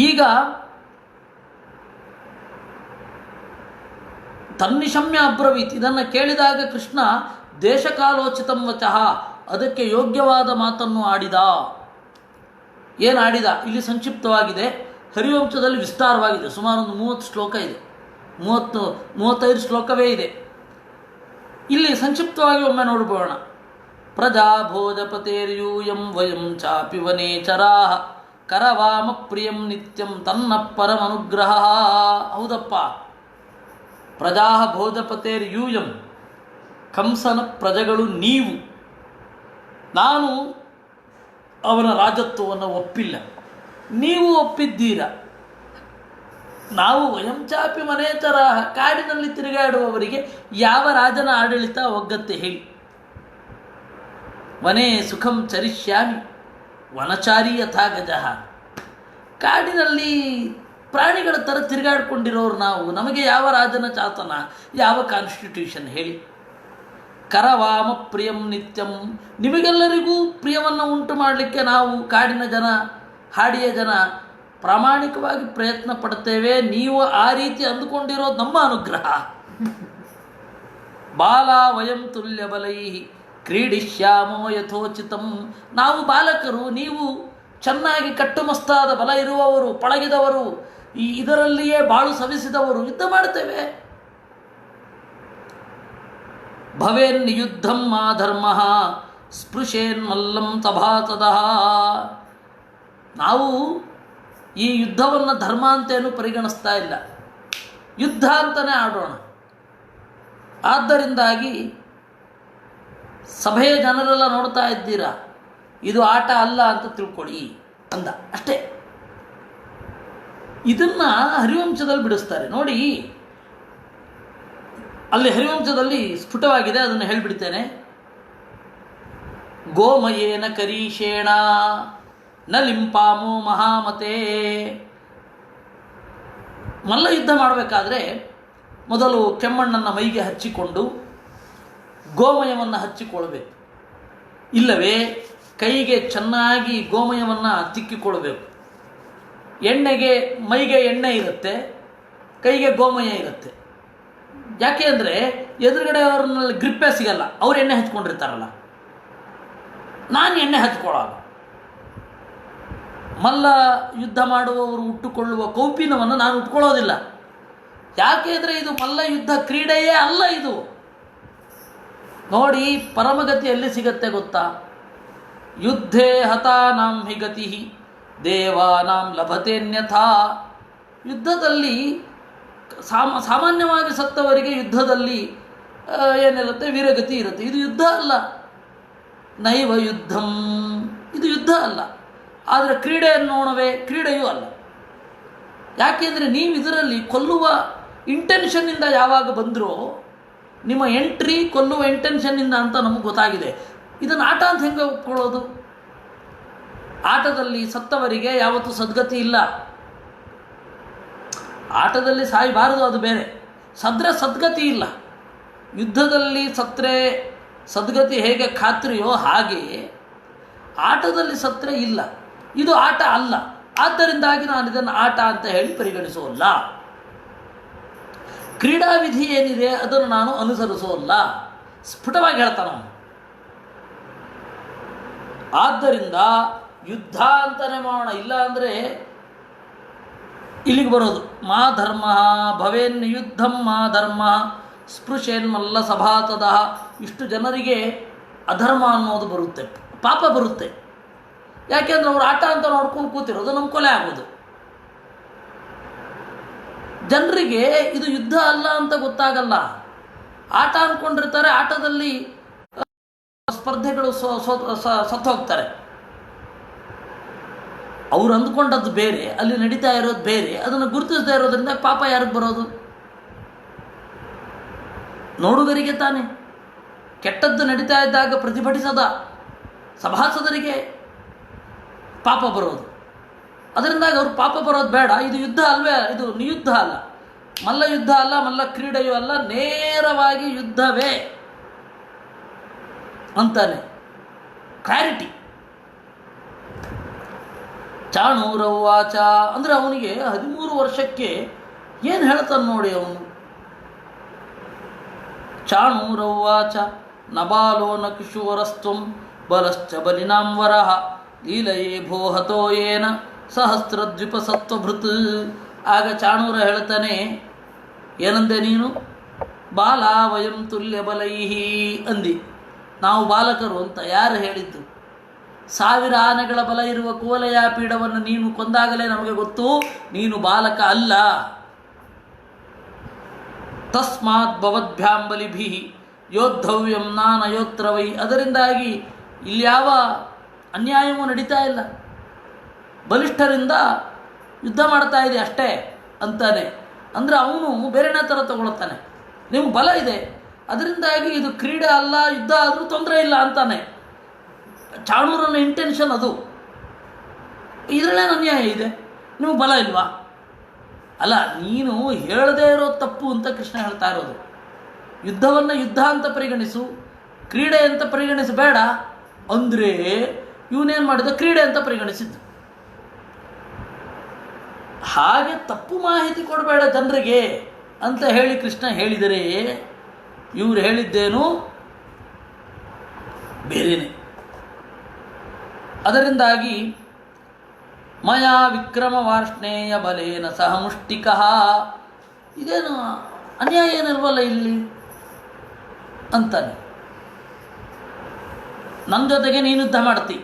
ಈಗ ತನ್ನಿಶಮ್ಯ ಅಬ್ರವೀತ್, ಇದನ್ನು ಕೇಳಿದಾಗ ಕೃಷ್ಣ ದೇಶಕಾಲೋಚಿತಂ ವಚಃ, ಅದಕ್ಕೆ ಯೋಗ್ಯವಾದ ಮಾತನ್ನು ಆಡಿದ. ಏನು ಆಡಿದ? ಇಲ್ಲಿ ಸಂಕ್ಷಿಪ್ತವಾಗಿದೆ, ಹರಿವಂಶದಲ್ಲಿ ವಿಸ್ತಾರವಾಗಿದೆ. ಸುಮಾರು ಒಂದು 30 ಶ್ಲೋಕ ಇದೆ, 35 ಶ್ಲೋಕವೇ ಇದೆ. ಇಲ್ಲಿ ಸಂಕ್ಷಿಪ್ತವಾಗಿ ಒಮ್ಮೆ ನೋಡ್ಬೋಣ. ಪ್ರಜಾ ಭೋಜಪತೇರ್ಯೂಯಂ ವಯಂ ಚಾಪಿ ವನೇಚರಾಃ ಕರವಾಮ ಪ್ರಿಯಂ ನಿತ್ಯಂ ತನ್ನ ಪರಮನುಗ್ರಹ. ಹೌದಪ್ಪ, ಪ್ರಜಾ ಭೋಜಪತೇರ್ಯೂಯಂ, ಕಂಸನ ಪ್ರಜೆಗಳು ನೀವು. ನಾನು ಅವನ ರಾಜತ್ವವನ್ನು ಒಪ್ಪಿಲ್ಲ, ನೀವು ಒಪ್ಪಿದ್ದೀರ. ನಾವು ವಯಂಚಾಪಿ ಮನೇತರ, ಕಾಡಿನಲ್ಲಿ ತಿರುಗಾಡುವವರಿಗೆ ಯಾವ ರಾಜನ ಆಡಳಿತ ಒಗ್ಗತ್ತೆ ಹೇಳಿ? ವನೇ ಸುಖಂ ಚರಿಷ್ಯಾಮಿ ವನಚಾರಿ ಯಥಾ ಗಜಃ. ಕಾಡಿನಲ್ಲಿ ಪ್ರಾಣಿಗಳ ಥರ ತಿರುಗಾಡ್ಕೊಂಡಿರೋರು ನಾವು, ನಮಗೆ ಯಾವ ರಾಜನ ಚಾತನ, ಯಾವ ಕಾನ್ಸ್ಟಿಟ್ಯೂಷನ್ ಹೇಳಿ? ಕರವಾಮ ಪ್ರಿಯಂ ನಿತ್ಯಂ, ನಿಮಗೆಲ್ಲರಿಗೂ ಪ್ರಿಯವನ್ನು ಉಂಟು ಮಾಡಲಿಕ್ಕೆ ನಾವು ಕಾಡಿನ ಜನ, ಹಾಡಿಯ ಜನ ಪ್ರಾಮಾಣಿಕವಾಗಿ ಪ್ರಯತ್ನ ಪಡ್ತೇವೆ. ನೀವು ಆ ರೀತಿ ಅಂದುಕೊಂಡಿರೋದು ನಮ್ಮ ಅನುಗ್ರಹ. ಬಾಲ ವಯಂ ತುಲ್ಯ ಬಲೈ ಕ್ರೀಡಿಶ್ಯಾಮೋ ಯಥೋಚಿತಂ. ನಾವು ಬಾಲಕರು, ನೀವು ಚೆನ್ನಾಗಿ ಕಟ್ಟುಮಸ್ತಾದ ಬಲ ಇರುವವರು, ಪಳಗಿದವರು, ಇದರಲ್ಲಿಯೇ ಬಾಳು ಸವಿಸಿದವರು, ಯುದ್ಧ ಮಾಡ್ತೇವೆ. ಭವೇನ್ ಯುದ್ಧಂ ಮಾ ಧರ್ಮ ಸ್ಪೃಶೇನ್ ಮಲ್ಲಂ ತಭಾತದಃ. ನಾವು ಈ ಯುದ್ಧವನ್ನು ಧರ್ಮ ಅಂತೇನು ಪರಿಗಣಿಸ್ತಾ ಇಲ್ಲ, ಯುದ್ಧ ಅಂತಲೇ ಆಡೋಣ. ಆದ್ದರಿಂದಾಗಿ ಸಭೆಯ ಜನರೆಲ್ಲ ನೋಡ್ತಾ ಇದ್ದೀರಾ, ಇದು ಆಟ ಅಲ್ಲ ಅಂತ ತಿಳ್ಕೊಳ್ಳಿ ಅಂದ ಅಷ್ಟೇ. ಇದನ್ನು ಹರಿವಂಶದಲ್ಲಿ ಬಿಡಿಸ್ತಾರೆ ನೋಡಿ. ಅಲ್ಲಿ ಹರಿವಂಶದಲ್ಲಿ ಸ್ಫುಟವಾಗಿದೆ, ಅದನ್ನು ಹೇಳಿಬಿಡ್ತೇನೆ. ಗೋಮಯೇನ ಕರೀಶೇಣ ನ ಲಿಂಪಾಮೋ ಮಹಾಮತೆ. ಮಲ್ಲ ಯುದ್ಧ ಮಾಡಬೇಕಾದ್ರೆ ಮೊದಲು ಕೆಮ್ಮಣ್ಣನ್ನು ಮೈಗೆ ಹಚ್ಚಿಕೊಂಡು ಗೋಮಯವನ್ನು ಹಚ್ಚಿಕೊಳ್ಬೇಕು, ಇಲ್ಲವೇ ಕೈಗೆ ಚೆನ್ನಾಗಿ ಗೋಮಯವನ್ನು ತಿಕ್ಕಿಕೊಳ್ಬೇಕು. ಮೈಗೆ ಎಣ್ಣೆ ಇರುತ್ತೆ, ಕೈಗೆ ಗೋಮಯ ಇರುತ್ತೆ. ಯಾಕೆ ಅಂದರೆ ಎದುರುಗಡೆ ಅವ್ರನ್ನಲ್ಲಿ ಗ್ರಿಪ್ಪೇ ಸಿಗಲ್ಲ, ಅವ್ರು ಎಣ್ಣೆ ಹಚ್ಕೊಂಡಿರ್ತಾರಲ್ಲ. ನಾನು ಎಣ್ಣೆ ಹಚ್ಕೊಳ್ಳೋದು. ಮಲ್ಲ ಯುದ್ಧ ಮಾಡುವವರು ಉಟ್ಟುಕೊಳ್ಳುವ ಕೌಪಿನವನ್ನು ನಾನು ಉಟ್ಕೊಳ್ಳೋದಿಲ್ಲ. ಯಾಕೆ ಅಂದರೆ ಇದು ಮಲ್ಲ ಯುದ್ಧ ಕ್ರೀಡೆಯೇ ಅಲ್ಲ ಇದು. ನೋಡಿ, ಪರಮಗತಿ ಎಲ್ಲಿ ಸಿಗತ್ತೆ ಗೊತ್ತಾ? ಯುದ್ಧೇ ಹತಾನಾಂ ಹಿ ಗತಿ ದೇವಾನಾಂ ಲಭತೆನ್ಯಥಾ. ಯುದ್ಧದಲ್ಲಿ ಸಾಮಾನ್ಯವಾಗಿ ಸತ್ತವರಿಗೆ ಯುದ್ಧದಲ್ಲಿ ಏನಿರುತ್ತೆ, ವೀರಗತಿ ಇರುತ್ತೆ. ಇದು ಯುದ್ಧ ಅಲ್ಲ, ನೈವ ಯುದ್ಧಂ, ಇದು ಯುದ್ಧ ಅಲ್ಲ. ಆದರೆ ಕ್ರೀಡೆಯನ್ನು ನೋಡವೇ, ಕ್ರೀಡೆಯೂ ಅಲ್ಲ. ಯಾಕೆಂದರೆ ನೀವು ಇದರಲ್ಲಿ ಕೊಲ್ಲುವ ಇಂಟೆನ್ಷನ್ನಿಂದ ಯಾವಾಗ ಬಂದರೂ, ನಿಮ್ಮ ಎಂಟ್ರಿ ಕೊಲ್ಲುವ ಇಂಟೆನ್ಷನ್ನಿಂದ ಅಂತ ನಮಗೆ ಗೊತ್ತಾಗಿದೆ. ಇದನ್ನು ಆಟ ಅಂತ ಹೆಂಗೆ ಒಪ್ಕೊಳ್ಳೋದು? ಆಟದಲ್ಲಿ ಸತ್ತವರಿಗೆ ಯಾವತ್ತೂ ಸದ್ಗತಿ ಇಲ್ಲ. ಆಟದಲ್ಲಿ ಸಾಯಬಾರದು, ಅದು ಬೇರೆ. ಸದ್ರೆ ಸದ್ಗತಿ ಇಲ್ಲ. ಯುದ್ಧದಲ್ಲಿ ಸತ್ರೆ ಸದ್ಗತಿ ಹೇಗೆ ಖಾತ್ರಿಯೋ ಹಾಗೆ ಆಟದಲ್ಲಿ ಸತ್ರೆ ಇಲ್ಲ. ಇದು ಆಟ ಅಲ್ಲ, ಆದ್ದರಿಂದಾಗಿ ನಾನು ಇದನ್ನು ಆಟ ಅಂತ ಹೇಳಿ ಪರಿಗಣಿಸೋಲ್ಲ. ಕ್ರೀಡಾವಿಧಿ ಏನಿದೆ ಅದನ್ನು ನಾನು ಅನುಸರಿಸೋಲ್ಲ, ಸ್ಫುಟವಾಗಿ ಹೇಳ್ತಾನೆ ಅವನು. ಆದ್ದರಿಂದ ಯುದ್ಧ ಅಂತಲೇ ಮಾಡೋಣ, ಇಲ್ಲ ಅಂದರೆ ಇಲ್ಲಿಗೆ ಬರೋದು. ಮಾ ಧರ್ಮ ಭವೇನ್ ಯುದ್ಧಂ ಮಾ ಧರ್ಮ ಸ್ಪೃಶೇನ್ಮಲ್ಲ ಸಭಾತದ. ಇಷ್ಟು ಜನರಿಗೆ ಅಧರ್ಮ ಅನ್ನೋದು ಬರುತ್ತೆ, ಪಾಪ ಬರುತ್ತೆ. ಯಾಕೆಂದ್ರೆ ಅವರು ಆಟ ಅಂತ ನೋಡ್ಕೊಂಡು ಕೂತಿರೋದು, ನಮ್ಮ ಕೊಲೆ ಆಗೋದು. ಜನರಿಗೆ ಇದು ಯುದ್ಧ ಅಲ್ಲ ಅಂತ ಗೊತ್ತಾಗಲ್ಲ, ಆಟ ಅಂದ್ಕೊಂಡಿರ್ತಾರೆ. ಆಟದಲ್ಲಿ ಸ್ಪರ್ಧೆಗಳು ಸತ್ತು ಹೋಗ್ತಾರೆ. ಅವ್ರು ಅಂದ್ಕೊಂಡದ್ದು ಬೇರೆ, ಅಲ್ಲಿ ನಡೀತಾ ಇರೋದು ಬೇರೆ. ಅದನ್ನು ಗುರುತಿಸದೇ ಇರೋದ್ರಿಂದ ಪಾಪ ಯಾರಿಗೆ ಬರೋದು? ನೋಡುಗರಿಗೆ ತಾನೆ. ಕೆಟ್ಟದ್ದು ನಡೀತಾ ಇದ್ದಾಗ ಪ್ರತಿಭಟಿಸದ ಸಭಾಸದರಿಗೆ ಪಾಪ ಬರೋದು. ಅದರಿಂದಾಗಿ ಅವ್ರು ಪಾಪ ಬರೋದು ಬೇಡ. ಇದು ಯುದ್ಧ ಅಲ್ವೇ, ಇದು ನಿಯುದ್ಧ ಅಲ್ಲ, ಮಲ್ಲ ಯುದ್ಧ ಅಲ್ಲ, ಮಲ್ಲ ಕ್ರೀಡೆಯೂ ಅಲ್ಲ, ನೇರವಾಗಿ ಯುದ್ಧವೇ ಅಂತಾನೆ. ಕ್ಲಾರಿಟಿ. ಚಾಣೂರವ್ವಾಚ ಅಂದರೆ ಅವನಿಗೆ 13 ವರ್ಷಕ್ಕೆ ಏನು ಹೇಳ್ತಾನೆ ನೋಡಿ ಅವನು. ಚಾಣೂರವ್ವಾಚ ನಬಾಲೋ ನ ಕಿಶೋರಸ್ತ್ವಂ ಬಲಶ್ಚ ಬಲಿನಾಂವರಃ ಲೀಲಯೇ ಭೋ ಹತೋ ಯೇನ ಸಹಸ್ರದ್ವಿಪಸತ್ವಭೃತ್. ಆಗ ಚಾಣೂರ ಹೇಳ್ತಾನೆ, ಏನಂದೆ ನೀನು? ಬಾಲ ವಯಂ ತುಲ್ಯ ಬಲೈಹಿ ಅಂದಿ. ನಾವು ಬಾಲಕರು ಅಂತ ಯಾರು ಹೇಳಿದ್ದು? 1000 ಆನೆಗಳ ಬಲ ಇರುವ ಕುವಲಯ ಪೀಠವನ್ನು ನೀನು ಕೊಂದಾಗಲೇ ನಮಗೆ ಗೊತ್ತು ನೀನು ಬಾಲಕ ಅಲ್ಲ. ತಸ್ಮಾತ್ ಭವದ್ಭ್ಯಾಂ ಬಲಿಭಿ ಯೋದ್ಧವ್ಯಂ ನಾನಯೋತ್ರ ವೈ. ಅದರಿಂದಾಗಿ ಇಲ್ಲಿ ಯಾವ ಅನ್ಯಾಯವೂ ನಡೀತಾ ಇಲ್ಲ, ಬಲಿಷ್ಠರಿಂದ ಯುದ್ಧ ಮಾಡ್ತಾ ಇದೆ ಅಷ್ಟೇ ಅಂತಾನೆ. ಅಂದರೆ ಅವನು ಬೇರೆನೇ ಥರ ತಗೊಳ್ತಾನೆ. ನಿಮ್ಗೆ ಬಲ ಇದೆ, ಅದರಿಂದಾಗಿ ಇದು ಕ್ರೀಡೆ ಅಲ್ಲ, ಯುದ್ಧ ಆದರೂ ತೊಂದರೆ ಇಲ್ಲ ಅಂತಾನೆ. ಚಾಣೂರನ ಇಂಟೆನ್ಷನ್ ಅದು. ಇದರಲ್ಲೇನು ಅನ್ಯಾಯ ಇದೆ? ನಿಮಗೆ ಬಲ ಇಲ್ವಾ? ಅಲ್ಲ, ನೀನು ಹೇಳದೇ ಇರೋ ತಪ್ಪು ಅಂತ ಕೃಷ್ಣ ಹೇಳ್ತಾ ಇರೋದು. ಯುದ್ಧವನ್ನು ಯುದ್ಧ ಅಂತ ಪರಿಗಣಿಸು, ಕ್ರೀಡೆ ಅಂತ ಪರಿಗಣಿಸಬೇಡ ಅಂದರೆ ಇವನೇನು ಮಾಡಿದ? ಕ್ರೀಡೆ ಅಂತ ಪರಿಗಣಿಸಿದ್ದು. ಹಾಗೆ ತಪ್ಪು ಮಾಹಿತಿ ಕೊಡಬೇಡ ಜನರಿಗೆ ಅಂತ ಹೇಳಿ ಕೃಷ್ಣ ಹೇಳಿದರೆ ಇವರು ಹೇಳಿದ್ದೇನು ಬೇರೆಯೇ. ಅದರಿಂದಾಗಿ ಮಯಾ ವಿಕ್ರಮ ವಾರ್ಷ್ಣೇಯ ಬಲೇನ ಸಹ ಮುಷ್ಟಿಕ. ಇದೇನು ಅನ್ಯಾಯ ಏನಿಲ್ವಲ್ಲ ಇಲ್ಲಿ ಅಂತಾನೆ. ನನ್ನ ಜೊತೆಗೆ ನೀನು ಯುದ್ಧ ಮಾಡ್ತಿ,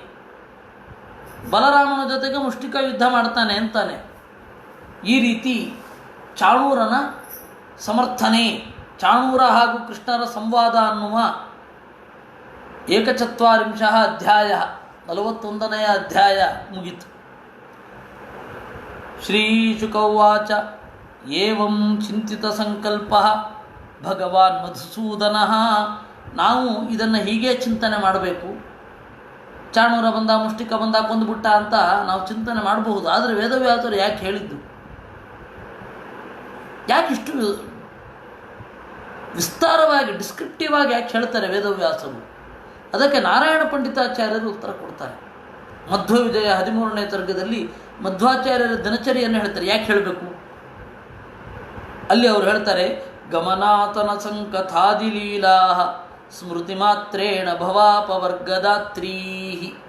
ಬಲರಾಮನ ಜೊತೆಗೆ ಮುಷ್ಟಿಕ ಯುದ್ಧ ಮಾಡ್ತಾನೆ ಅಂತಾನೆ. ಈ ರೀತಿ ಚಾಣೂರನ ಸಮರ್ಥನೆ, ಚಾಣೂರ ಹಾಗೂ ಕೃಷ್ಣರ ಸಂವಾದ ಅನ್ನುವ 41 ಅಧ್ಯಾಯ, 41ನೇ ಅಧ್ಯಾಯ ಮುಗಿತು. ಶ್ರೀಶುಕೌವಾಚ ಏವಂ ಚಿಂತಿತ ಸಂಕಲ್ಪ ಭಗವಾನ್ ಮಧುಸೂದನ. ನಾವು ಇದನ್ನು ಹೀಗೆ ಚಿಂತನೆ ಮಾಡಬೇಕು. ಚಾಣೂರ ಬಂದ, ಮುಷ್ಟಿಕ ಬಂದ, ಕೊಂದುಬಿಟ್ಟ ಅಂತ ನಾವು ಚಿಂತನೆ ಮಾಡಬಹುದು. ಆದರೆ ವೇದವ್ಯಾಸರು ಯಾಕೆ ಹೇಳಿದ್ದು? ಯಾಕೆ ಇಷ್ಟು ವಿಸ್ತಾರವಾಗಿ ಡಿಸ್ಕ್ರಿಪ್ಟಿವ್ ಆಗಿ ಯಾಕೆ ಹೇಳ್ತಾರೆ ವೇದವ್ಯಾಸರು? ಅದಕ್ಕೆ ನಾರಾಯಣ ಪಂಡಿತಾಚಾರ್ಯರು ಉತ್ತರ ಕೊಡ್ತಾರೆ. ಮಧ್ವ ವಿಜಯ 13ನೇ ಸರ್ಗದಲ್ಲಿ ಮಧ್ವಾಚಾರ್ಯರ ದಿನಚರಿಯನ್ನು ಹೇಳ್ತಾರೆ. ಯಾಕೆ ಹೇಳಬೇಕು? ಅಲ್ಲಿ ಅವರು ಹೇಳ್ತಾರೆ, ಗಮನಾತನ ಸಂಕಥಾದಿಲೀಲಾ ಸ್ಮೃತಿ ಮಾತ್ರೇಣ ಭವಾಪವರ್ಗದಾತ್ರೀ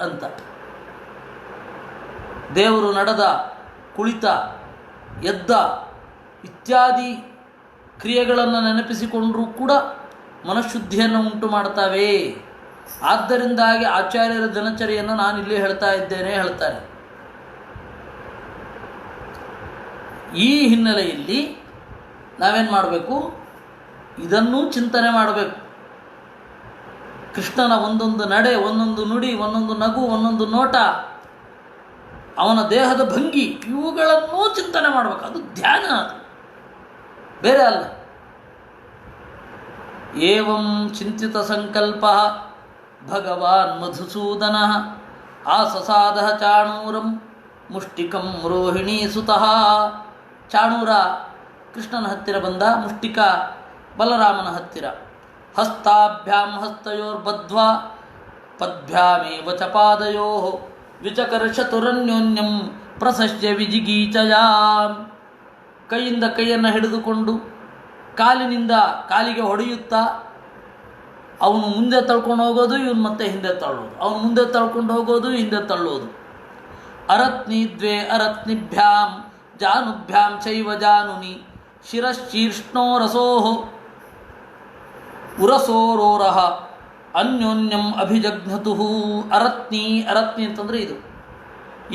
ಅಂತ. ದೇವರು ನಡೆದ, ಕುಳಿತ, ಎದ್ದ ಇತ್ಯಾದಿ ಕ್ರಿಯೆಗಳನ್ನು ನೆನಪಿಸಿಕೊಂಡರೂ ಕೂಡ ಮನಃಶುದ್ಧಿಯನ್ನು ಉಂಟು ಮಾಡ್ತವೆ. ಆದ್ದರಿಂದಾಗಿ ಆಚಾರ್ಯರ ದಿನಚರಿಯನ್ನು ನಾನು ಇಲ್ಲಿ ಹೇಳ್ತಾ ಇದ್ದೇನೆ ಹೇಳ್ತಾರೆ. ಈ ಹಿನ್ನೆಲೆಯಲ್ಲಿ ನಾವೇನು ಮಾಡಬೇಕು? ಇದನ್ನೂ ಚಿಂತನೆ ಮಾಡಬೇಕು. ಕೃಷ್ಣನ ಒಂದೊಂದು ನಡೆ, ಒಂದೊಂದು ನುಡಿ, ಒಂದೊಂದು ನಗು, ಒಂದೊಂದು ನೋಟ, ಅವನ ದೇಹದ ಭಂಗಿ, ಇವುಗಳನ್ನೂ ಚಿಂತನೆ ಮಾಡಬೇಕು. ಅದು ಧ್ಯಾನ, ಅದು ಬೇರೆ ಅಲ್ಲ. ಏವಂ ಚಿಂತಿತ ಸಂಕಲ್ಪ ಭಗವಾನ್ ಮಧುಸೂದನ ಆಸಸಾದ ಚಾಣೂರಂ ಮುಷ್ಟಿಕಂ ರೋಹಿಣೀ ಸುತಃ. ಚಾಣೂರ ಕೃಷ್ಣನ ಹತ್ತಿರ ಬಂದ, ಮುಷ್ಟಿಕ ಬಲರಾಮನ ಹತ್ತಿರ. ಹಸ್ತಾಭ್ಯಾಂ ಹಸ್ತಯೋರ್ಬದ್ಧ್ವಾ ಪದ್ಭ್ಯಾಮೇವ ಚ ಪಾದಯೋಃ ವಿಚಕರ್ಷತುರನ್ಯೋನ್ಯಂ ಪ್ರಸಸ್ಯ ವಿಜಿಗೀಚಯಾ. ಕೈಯಿಂದ ಕೈಯನ್ನು ಹಿಡಿದುಕೊಂಡು ಕಾಲಿನಿಂದ ಕಾಲಿಗೆ ಹೊಡೆಯುತ್ತಾ ಅವನು ಮುಂದೆ ತಳ್ಕೊಂಡು ಹೋಗೋದು, ಇವನು ಮತ್ತೆ ಹಿಂದೆ ತಳ್ಳೋದು, ಅವನು ಮುಂದೆ ತಳ್ಕೊಂಡು ಹೋಗೋದು, ಹಿಂದೆ ತಳ್ಳೋದು. ಅರತ್ನಿ ದ್ವೇ ಅರತ್ನಿಭ್ಯಾಂ ಜಾನುಭ್ಯಾಂ ಚೈವ ಜಾನುನಿ ಶಿರಶೀರ್ಷ್ಣೋ ರಸೋಃ ಉರಸೋರೋರಃ ಅನ್ಯೋನ್ಯಂ ಅಭಿಜಘ್ನತುಃ. ಅರತ್ನಿ ಅಂತಂದರೆ ಇದು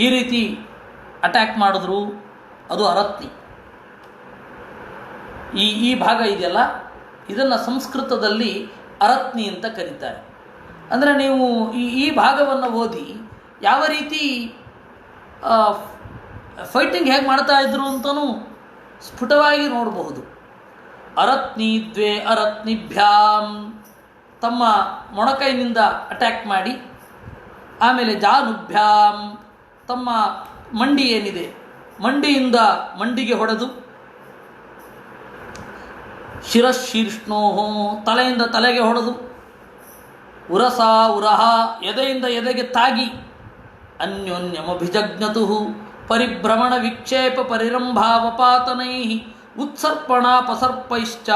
ಈ ರೀತಿ ಅಟ್ಯಾಕ್ ಮಾಡಿದ್ರು, ಅದು ಅರತ್ನಿ. ಈ ಭಾಗ ಇದೆಯಲ್ಲ, ಇದನ್ನು ಸಂಸ್ಕೃತದಲ್ಲಿ ಅರತ್ನಿ ಅಂತ ಕರೀತಾರೆ. ಅಂದರೆ ನೀವು ಈ ಭಾಗವನ್ನು ಓದಿ ಯಾವ ರೀತಿ ಫೈಟಿಂಗ್ ಹೇಗೆ ಮಾಡ್ತಾ ಇದ್ರು ಅಂತಲೂ ಸ್ಫುಟವಾಗಿ ನೋಡಬಹುದು. ಅರತ್ನಿ ದ್ವೇ ಅರತ್ನಿಭ್ಯಾಂ, ತಮ್ಮ ಮೊಣಕೈನಿಂದ ಅಟ್ಯಾಕ್ ಮಾಡಿ, ಆಮೇಲೆ ಜಾನುಭ್ಯಾಂ, ತಮ್ಮ ಮಂಡಿ ಏನಿದೆ ಮಂಡಿಯಿಂದ ಮಂಡಿಗೆ ಹೊಡೆದು, ಶಿರಶೀರ್ಷ್ಣೋ, ತಲೆಯಿಂದ ತಲೆಗೆ ಹೊಡೆದು, ಉರಸ ಉರಹ, ಎದೆಯಿಂದ ಎದೆಗೆ ತಾಗಿ, ಅನ್ಯೋನ್ಯಮಭಿಜಜ್ಞತುಃ ಪರಿಭ್ರಮಣ ವಿಕ್ಷೇಪ ಪರಿರಂಭಾವಪಾತನೈ ಉತ್ಸರ್ಪಣಾಪಸರ್ಪೈಶ್ಚ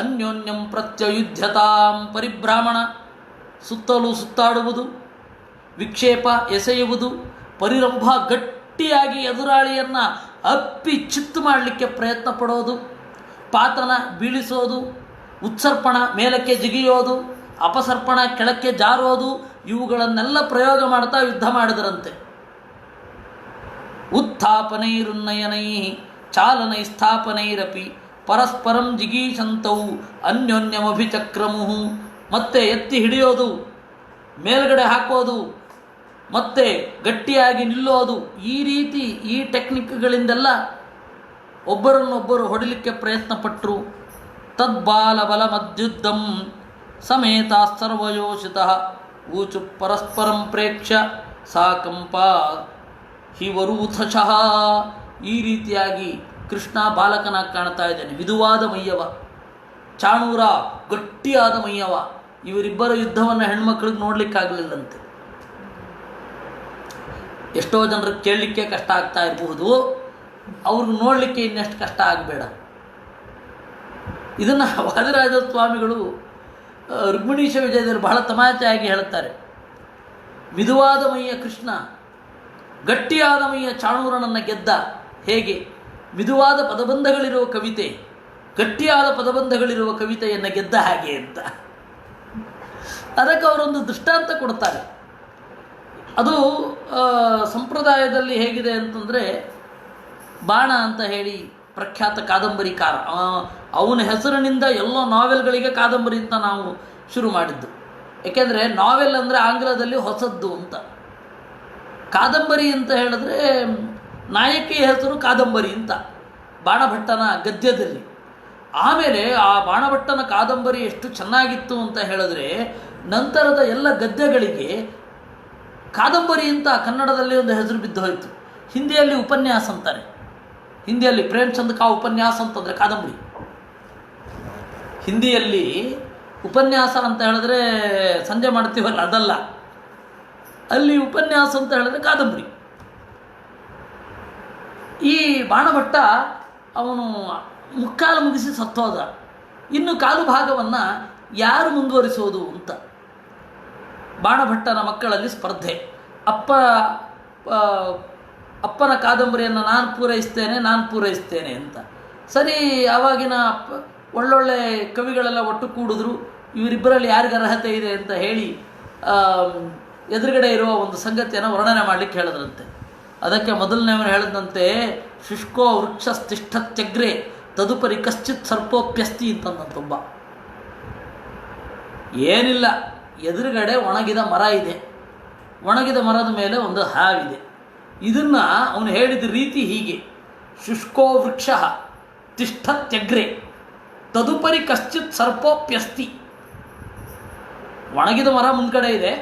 ಅನ್ಯೋನ್ಯಂ ಪ್ರತ್ಯಯುಧ್ಯತಾಂ. ಪರಿಭ್ರಮಣ ಸುತ್ತಲೂ ಸುತ್ತಾಡುವುದು, ವಿಕ್ಷೇಪ ಎಸೆಯುವುದು, ಪರಿರಂಭ ಗಟ್ಟಿಯಾಗಿ ಎದುರಾಳಿಯನ್ನು ಅಪ್ಪಿ ಚಿತ್ತು ಮಾಡಲಿಕ್ಕೆ ಪ್ರಯತ್ನ ಪಡೋದು, ಪಾತನ ಬೀಳಿಸೋದು, ಉತ್ಸರ್ಪಣ ಮೇಲಕ್ಕೆ ಜಿಗಿಯೋದು, ಅಪಸರ್ಪಣ ಕೆಳಕ್ಕೆ ಜಾರೋದು, ಇವುಗಳನ್ನೆಲ್ಲ ಪ್ರಯೋಗ ಮಾಡ್ತಾ ಯುದ್ಧ ಮಾಡಿದರಂತೆ. ಉತ್ಥಾಪನೈರುನ್ನಯನೈ ಚಾಲನೈ ಸ್ಥಾಪನೈರಪಿ ಪರಸ್ಪರಂ ಜಿಗೀಷಂತೌ ಅನ್ಯೋನ್ಯಮಭಿಚಕ್ರಮುಃ. ಮತ್ತೆ ಎತ್ತಿ ಹಿಡಿಯೋದು, ಮೇಲ್ಗಡೆ ಹಾಕೋದು, ಮತ್ತೆ ಗಟ್ಟಿಯಾಗಿ ನಿಲ್ಲೋದು, ಈ ರೀತಿ ಈ ಟೆಕ್ನಿಕ್ಗಳಿಂದೆಲ್ಲ ಒಬ್ಬರನ್ನೊಬ್ಬರು ಹೊಡಿಲಿಕ್ಕೆ ಪ್ರಯತ್ನಪಟ್ಟರು. ತದ್ಬಾಲಬಲ ಮದ್ಯುದ್ಧಂ ಸಮೇತ ಸರ್ವಯೋಷಿತಃ ಊಚು ಪರಸ್ಪರಂ ಪ್ರೇಕ್ಷ್ಯ ಸಾಕಂಪ ಹಿವರೂಥಶಃ. ಈ ರೀತಿಯಾಗಿ ಕೃಷ್ಣ ಬಾಲಕನಾಗಿ ಕಾಣ್ತಾ ಇದ್ದಾನೆ. ವಿಧುವಾದ ಮೈಯವ, ಚಾಣೂರ ಗಟ್ಟಿಯಾದ ಮೈಯವ. ಇವರಿಬ್ಬರ ಯುದ್ಧವನ್ನು ಹೆಣ್ಮಕ್ಳಿಗೆ ನೋಡಲಿಕ್ಕಾಗಲಿಲ್ಲಂತೆ. ಎಷ್ಟೋ ಜನರಿಗೆ ಕೇಳಲಿಕ್ಕೆ ಕಷ್ಟ ಆಗ್ತಾ ಇರಬಹುದು, ಅವ್ರಿಗೆ ನೋಡಲಿಕ್ಕೆ ಇನ್ನೆಷ್ಟು ಕಷ್ಟ ಆಗಬೇಡ. ಇದನ್ನು ವಾದಿರಾಜ ಸ್ವಾಮಿಗಳು ರುಕ್ಮಿಣೀಶ ವಿಜಯದಲ್ಲಿ ಬಹಳ ತಮಾಷೆಯಾಗಿ ಹೇಳುತ್ತಾರೆ. ಮಿದುವಾದ ಮೈಯ ಕೃಷ್ಣ ಗಟ್ಟಿಯಾದ ಮೈಯ ಚಾಣೂರನನ್ನು ಗೆದ್ದ ಹೇಗೆ? ಮಿದುವಾದ ಪದಬಂಧಗಳಿರುವ ಕವಿತೆ ಗಟ್ಟಿಯಾದ ಪದಬಂಧಗಳಿರುವ ಕವಿತೆಯನ್ನು ಗೆದ್ದ ಹಾಗೆ ಅಂತ ಅದಕ್ಕೆ ಅವರೊಂದು ದೃಷ್ಟಾಂತ ಕೊಡ್ತಾರೆ. ಅದು ಸಂಪ್ರದಾಯದಲ್ಲಿ ಹೇಗಿದೆ ಅಂತಂದರೆ, ಬಾಣ ಅಂತ ಹೇಳಿ ಪ್ರಖ್ಯಾತ ಕಾದಂಬರಿಕಾರ, ಅವನ ಹೆಸರಿನಿಂದ ಎಲ್ಲ ನಾವೆಲ್ಗಳಿಗೆ ಕಾದಂಬರಿ ಅಂತ ನಾವು ಶುರು ಮಾಡಿದ್ದು. ಏಕೆಂದರೆ ನಾವೆಲ್ ಅಂದರೆ ಆಂಗ್ಲದಲ್ಲಿ ಹೊಸದ್ದು ಅಂತ, ಕಾದಂಬರಿ ಅಂತ ಹೇಳಿದ್ರೆ ನಾಯಕಿಯ ಹೆಸರು ಕಾದಂಬರಿ ಅಂತ ಬಾಣಭಟ್ಟನ ಗದ್ಯದಲ್ಲಿ. ಆಮೇಲೆ ಆ ಬಾಣಭಟ್ಟನ ಕಾದಂಬರಿ ಎಷ್ಟು ಚೆನ್ನಾಗಿತ್ತು ಅಂತ ಹೇಳಿದ್ರೆ, ನಂತರದ ಎಲ್ಲ ಗದ್ಯಗಳಿಗೆ ಕಾದಂಬರಿ ಅಂತ ಕನ್ನಡದಲ್ಲಿ ಒಂದು ಹೆಸರು ಬಿದ್ದು ಹೋಯಿತು. ಹಿಂದಿಯಲ್ಲಿ ಉಪನ್ಯಾಸ ಅಂತಾರೆ. ಹಿಂದಿಯಲ್ಲಿ ಪ್ರೇಮ್ಚಂದ್ ಕಾ ಉಪನ್ಯಾಸ ಅಂತಂದರೆ ಕಾದಂಬರಿ. ಹಿಂದಿಯಲ್ಲಿ ಉಪನ್ಯಾಸ ಅಂತ ಹೇಳಿದ್ರೆ ಸಂಜೆ ಮಾಡ್ತೀವಲ್ಲ, ಅದಲ್ಲ. ಅಲ್ಲಿ ಉಪನ್ಯಾಸ ಅಂತ ಹೇಳಿದ್ರೆ ಕಾದಂಬರಿ. ಈ ಬಾಣಭಟ್ಟ ಅವನು ಮುಕ್ಕಾಲು ಮುಗಿಸಿ ಸತ್ತೋದ. ಇನ್ನು ಕಾಲು ಭಾಗವನ್ನು ಯಾರು ಮುಂದುವರಿಸೋದು ಅಂತ ಬಾಣಭಟ್ಟನ ಮಕ್ಕಳಲ್ಲಿ ಸ್ಪರ್ಧೆ. ಅಪ್ಪನ ಕಾದಂಬರಿಯನ್ನು ನಾನು ಪೂರೈಸ್ತೇನೆ ಅಂತ. ಸರಿ, ಆವಾಗಿನ ಒಳ್ಳೊಳ್ಳೆ ಕವಿಗಳೆಲ್ಲ ಒಟ್ಟು ಕೂಡಿದ್ರು. ಇವರಿಬ್ಬರಲ್ಲಿ ಯಾರಿಗೆ ಅರ್ಹತೆ ಇದೆ ಅಂತ ಹೇಳಿ ಎದುರುಗಡೆ ಇರುವ ಒಂದು ಸಂಗತಿಯನ್ನು ವರ್ಣನೆ ಮಾಡಲಿಕ್ಕೆ ಹೇಳಿದ್ರಂತೆ. ಅದಕ್ಕೆ ಮೊದಲನೇವನು ಹೇಳಿದಂತೆ, ಶುಷ್ಕೋ ವೃಕ್ಷಸ್ತಿಷ್ಠತ್ಯಗ್ರೆ ತದುಪರಿ ಕಶ್ಚಿತ್ ಸರ್ಪೋಪ್ಯಸ್ತಿ ಅಂತಂದಂತೊಬ್ಬ. ಏನಿಲ್ಲ, ಎದುರುಗಡೆ ಒಣಗಿದ ಮರ ಇದೆ, ಒಣಗಿದ ಮರದ ಮೇಲೆ ಒಂದು ಹಾವಿದೆ. ಇದನ್ನು ಅವನು ಹೇಳಿದ ರೀತಿ ಹೀಗೆ: ಶುಷ್ಕೋ ವೃಕ್ಷ ತಿಷ್ಠತ್ಯಗ್ರೆ ತದುಪರಿ ಕಶ್ಚಿತ್ ಸರ್ಪೋಪ್ಯಸ್ತಿ. ಒಣಗಿದ ಮರ ಮುಂದ್ಗಡೆ ಇದೆ,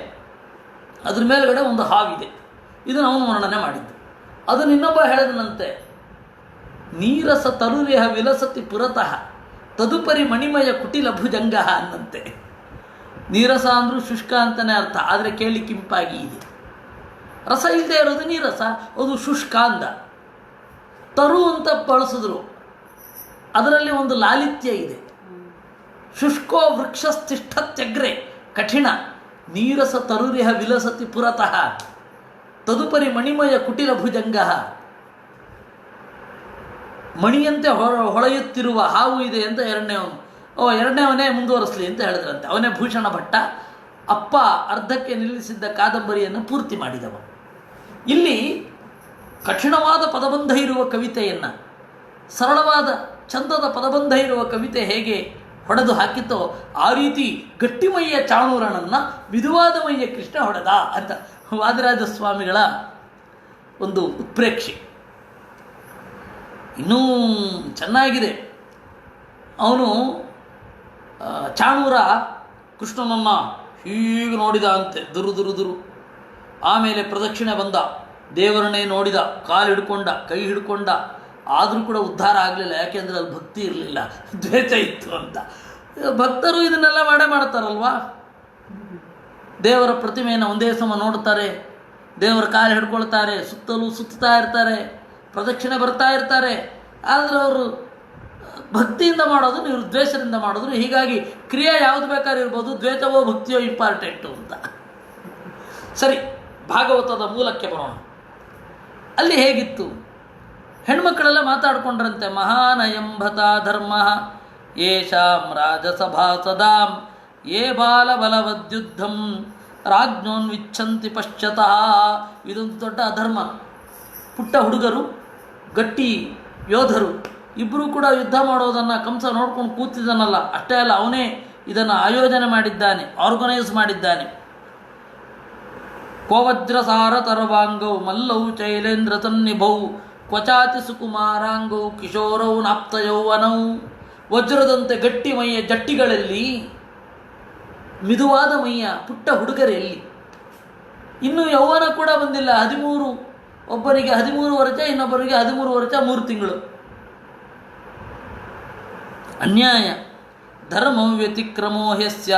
ಅದ್ರ ಮೇಲ್ಗಡೆ ಒಂದು ಹಾವಿದೆ. ಇದನ್ನು ಅವನು ವರ್ಣನೆ ಮಾಡಿದ್ದು. ಅದನ್ನು ಇನ್ನೊಬ್ಬ ಹೇಳಿದನಂತೆ, ನೀರಸ ತರುರೇಹ ವಿಲಸತಿ ಪುರತಃ ತದುಪರಿ ಮಣಿಮಯ ಕುಟಿಲ ಭುಜಂಗ ಅನ್ನಂತೆ. ನೀರಸ ಅಂದರೂ ಶುಷ್ಕ ಅಂತಲೇ ಅರ್ಥ, ಆದರೆ ಕೇಳಿ ಕಿಂಪಾಗಿ ಇದೆ. ರಸ ಇಲ್ಲದೆ ಇರೋದು ನೀರಸ, ಅದು ಶುಷ್ಕ ಅಂದ. ತರು ಅಂತ ಬಳಸಿದ್ರು, ಅದರಲ್ಲಿ ಒಂದು ಲಾಲಿತ್ಯ ಇದೆ. ಶುಷ್ಕೋ ವೃಕ್ಷಸ್ಥಿಷ್ಠತ್ಯಗ್ರೆ ಕಠಿಣ, ನೀರಸ ತರುರಿಹ ವಿಲಸತಿ ಪುರತಃ ತದುಪರಿ ಮಣಿಮಯ ಕುಟಿಲ ಭುಜಂಗ. ಮಣಿಯಂತೆ ಹೊಳೆಯುತ್ತಿರುವ ಹಾವು ಇದೆ ಅಂತ ಎರಡನೇವನೇ ಮುಂದುವರಿಸಲಿ ಅಂತ ಹೇಳಿದ್ರಂತೆ. ಅವನೇ ಭೂಷಣ ಭಟ್ಟ. ಅಪ್ಪ ಅರ್ಧಕ್ಕೆ ನಿಲ್ಲಿಸಿದ್ದ ಕಾದಂಬರಿಯನ್ನು ಪೂರ್ತಿ ಮಾಡಿದವ. ಇಲ್ಲಿ ಕಠಿಣವಾದ ಪದಬಂಧ ಇರುವ ಕವಿತೆಯನ್ನು, ಸರಳವಾದ ಚಂದದ ಪದಬಂಧ ಇರುವ ಕವಿತೆ ಹೇಗೆ ಹೊಡೆದು ಹಾಕಿತೋ ಆ ರೀತಿ ಗಟ್ಟಿಮಯ್ಯ ಚಾಣೂರನನ್ನು ಮಿದುವಾದ ಮಯ್ಯ ಕೃಷ್ಣ ಹೊಡೆದ ಅಂತ ವಾದಿರಾಜ ಸ್ವಾಮಿಗಳ ಒಂದು ಉತ್ಪ್ರೇಕ್ಷೆ. ಇನ್ನೂ ಚೆನ್ನಾಗಿದೆ. ಅವನು ಚಾಣೂರ ಕೃಷ್ಣನನ್ನು ಹೀಗೆ ನೋಡಿದ ಅಂತೆ, ದುರು. ಆಮೇಲೆ ಪ್ರದಕ್ಷಿಣೆ ಬಂದ, ದೇವರನ್ನೇ ನೋಡಿದ, ಕಾಲು ಹಿಡ್ಕೊಂಡ, ಕೈ ಹಿಡ್ಕೊಂಡ. ಆದರೂ ಕೂಡ ಉದ್ಧಾರ ಆಗಲಿಲ್ಲ. ಯಾಕೆಂದರೆ ಅಲ್ಲಿ ಭಕ್ತಿ ಇರಲಿಲ್ಲ, ದ್ವೇಷ ಇತ್ತು ಅಂತ. ಭಕ್ತರು ಇದನ್ನೆಲ್ಲ ಮಾಡ್ತಾರಲ್ವಾ. ದೇವರ ಪ್ರತಿಮೆಯನ್ನು ಒಂದೇ ಸಮ ನೋಡ್ತಾರೆ, ದೇವರ ಕಾಲು ಹಿಡ್ಕೊಳ್ತಾರೆ, ಸುತ್ತಲೂ ಸುತ್ತಾ ಇರ್ತಾರೆ, ಪ್ರದಕ್ಷಿಣೆ ಬರ್ತಾ ಇರ್ತಾರೆ. ಆದರೆ ಅವರು ಭಕ್ತಿಯಿಂದ ಮಾಡೋದು, ನೀವು ದ್ವೇಷದಿಂದ ಮಾಡಿದ್ರು. ಹೀಗಾಗಿ ಕ್ರಿಯೆ ಯಾವುದು ಬೇಕಾದ್ರೂ ಇರ್ಬೋದು, ದ್ವೇಷವೋ ಭಕ್ತಿಯೋ ಇಂಪಾರ್ಟೆಂಟು ಅಂತ. ಸರಿ, ಭಾಗವತದ ಮೂಲಕ್ಕೆ ಬರೋಣ. ಅಲ್ಲಿ ಹೇಗಿತ್ತು? ಹೆಣ್ಮಕ್ಕಳೆಲ್ಲ ಮಾತಾಡ್ಕೊಂಡ್ರಂತೆ. ಮಹಾನಯಂಭತ ಧರ್ಮ ಯೇಷಾಂ ರಾಜಸಭಾ ಸದಾಂ ಯೇ ಬಾಲಬಲವದ್ಯುದ್ಧಂ ರಾಜ್ಞೋನ್ವಿಚ್ಛಂತಿ ಪಶ್ಚಾತಃ. ಇದೊಂದು ದೊಡ್ಡ ಅಧರ್ಮ. ಪುಟ್ಟ ಹುಡುಗರು, ಗಟ್ಟಿ ಯೋಧರು ಇಬ್ಬರೂ ಕೂಡ ಯುದ್ಧ ಮಾಡೋದನ್ನು ಕಂಸ ನೋಡ್ಕೊಂಡು ಕೂತಿದ್ದಾನಲ್ಲ. ಅಷ್ಟೇ ಅಲ್ಲ, ಅವನೇ ಇದನ್ನು ಆಯೋಜನೆ ಮಾಡಿದ್ದಾನೆ, ಆರ್ಗನೈಸ್ ಮಾಡಿದ್ದಾನೆ. ಕೋವಜ್ರಸಾರ ತರವಾಂಗೌ ಮಲ್ಲೌ ಚೈಲೇಂದ್ರ ತನ್ನಿಭೌ ಕ್ವಚಾತಿ ಸುಕುಮಾರಾಂಗೌ ಕಿಶೋರೌ ನಾಪ್ತ ಯೌವನೌ. ವಜ್ರದಂತೆ ಗಟ್ಟಿ ಮೈಯ ಜಟ್ಟಿಗಳಲ್ಲಿ ಮಿದುವಾದ ಮೈಯ ಪುಟ್ಟ ಹುಡುಗರಲ್ಲಿ ಇನ್ನೂ ಯೌವನ ಕೂಡ ಬಂದಿಲ್ಲ. 13, ಒಬ್ಬರಿಗೆ 13 ವರ್ಷ, ಇನ್ನೊಬ್ಬರಿಗೆ 13 ವರ್ಷ 3 ತಿಂಗಳು. ಅನ್ಯಾಯ. ಧರ್ಮ ವ್ಯತಿಕ್ರಮೋ ಹ್ಯಸ್ಯ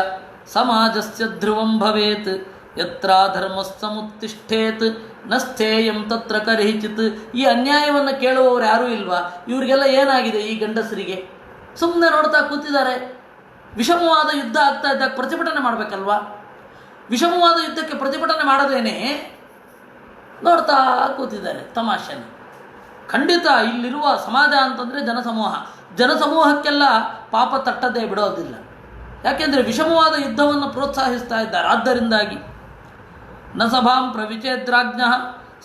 ಸಮಾಜಸ್ಯ ಧ್ರುವಂ ಭವೇತ್ ಯತ್ರ ಧರ್ಮಸ್ಸಮುತ್ತಿಷ್ಠೇತ್ ನಸ್ಥೇಯಂ ತತ್ರ ಕರ್ಹಿಚಿತ್. ಈ ಅನ್ಯಾಯವನ್ನು ಕೇಳುವವರು ಯಾರೂ ಇಲ್ವಾ? ಇವರಿಗೆಲ್ಲ ಏನಾಗಿದೆ ಈ ಗಂಡಸರಿಗೆ? ಸುಮ್ಮನೆ ನೋಡ್ತಾ ಕೂತಿದ್ದಾರೆ. ವಿಷಮವಾದ ಯುದ್ಧ ಆಗ್ತಾ ಇದ್ದಾಗ ಪ್ರತಿಭಟನೆ ಮಾಡಬೇಕಲ್ವಾ? ವಿಷಮವಾದ ಯುದ್ಧಕ್ಕೆ ಪ್ರತಿಭಟನೆ ಮಾಡದೇನೆ ನೋಡ್ತಾ ಕೂತಿದ್ದಾರೆ ತಮಾಷೆನ. ಖಂಡಿತ ಇಲ್ಲಿರುವ ಸಮಾಜ ಅಂತಂದರೆ ಜನಸಮೂಹಕ್ಕೆಲ್ಲ ಪಾಪ ತಟ್ಟದೇ ಬಿಡೋದಿಲ್ಲ. ಯಾಕೆಂದರೆ ವಿಷಮವಾದ ಯುದ್ಧವನ್ನು ಪ್ರೋತ್ಸಾಹಿಸ್ತಾ ಇದ್ದಾರೆ. ಆದ್ದರಿಂದಾಗಿ ನ ಸಭಾಂ ಪ್ರವಿಚೇದ್ರಾಜ್ಞ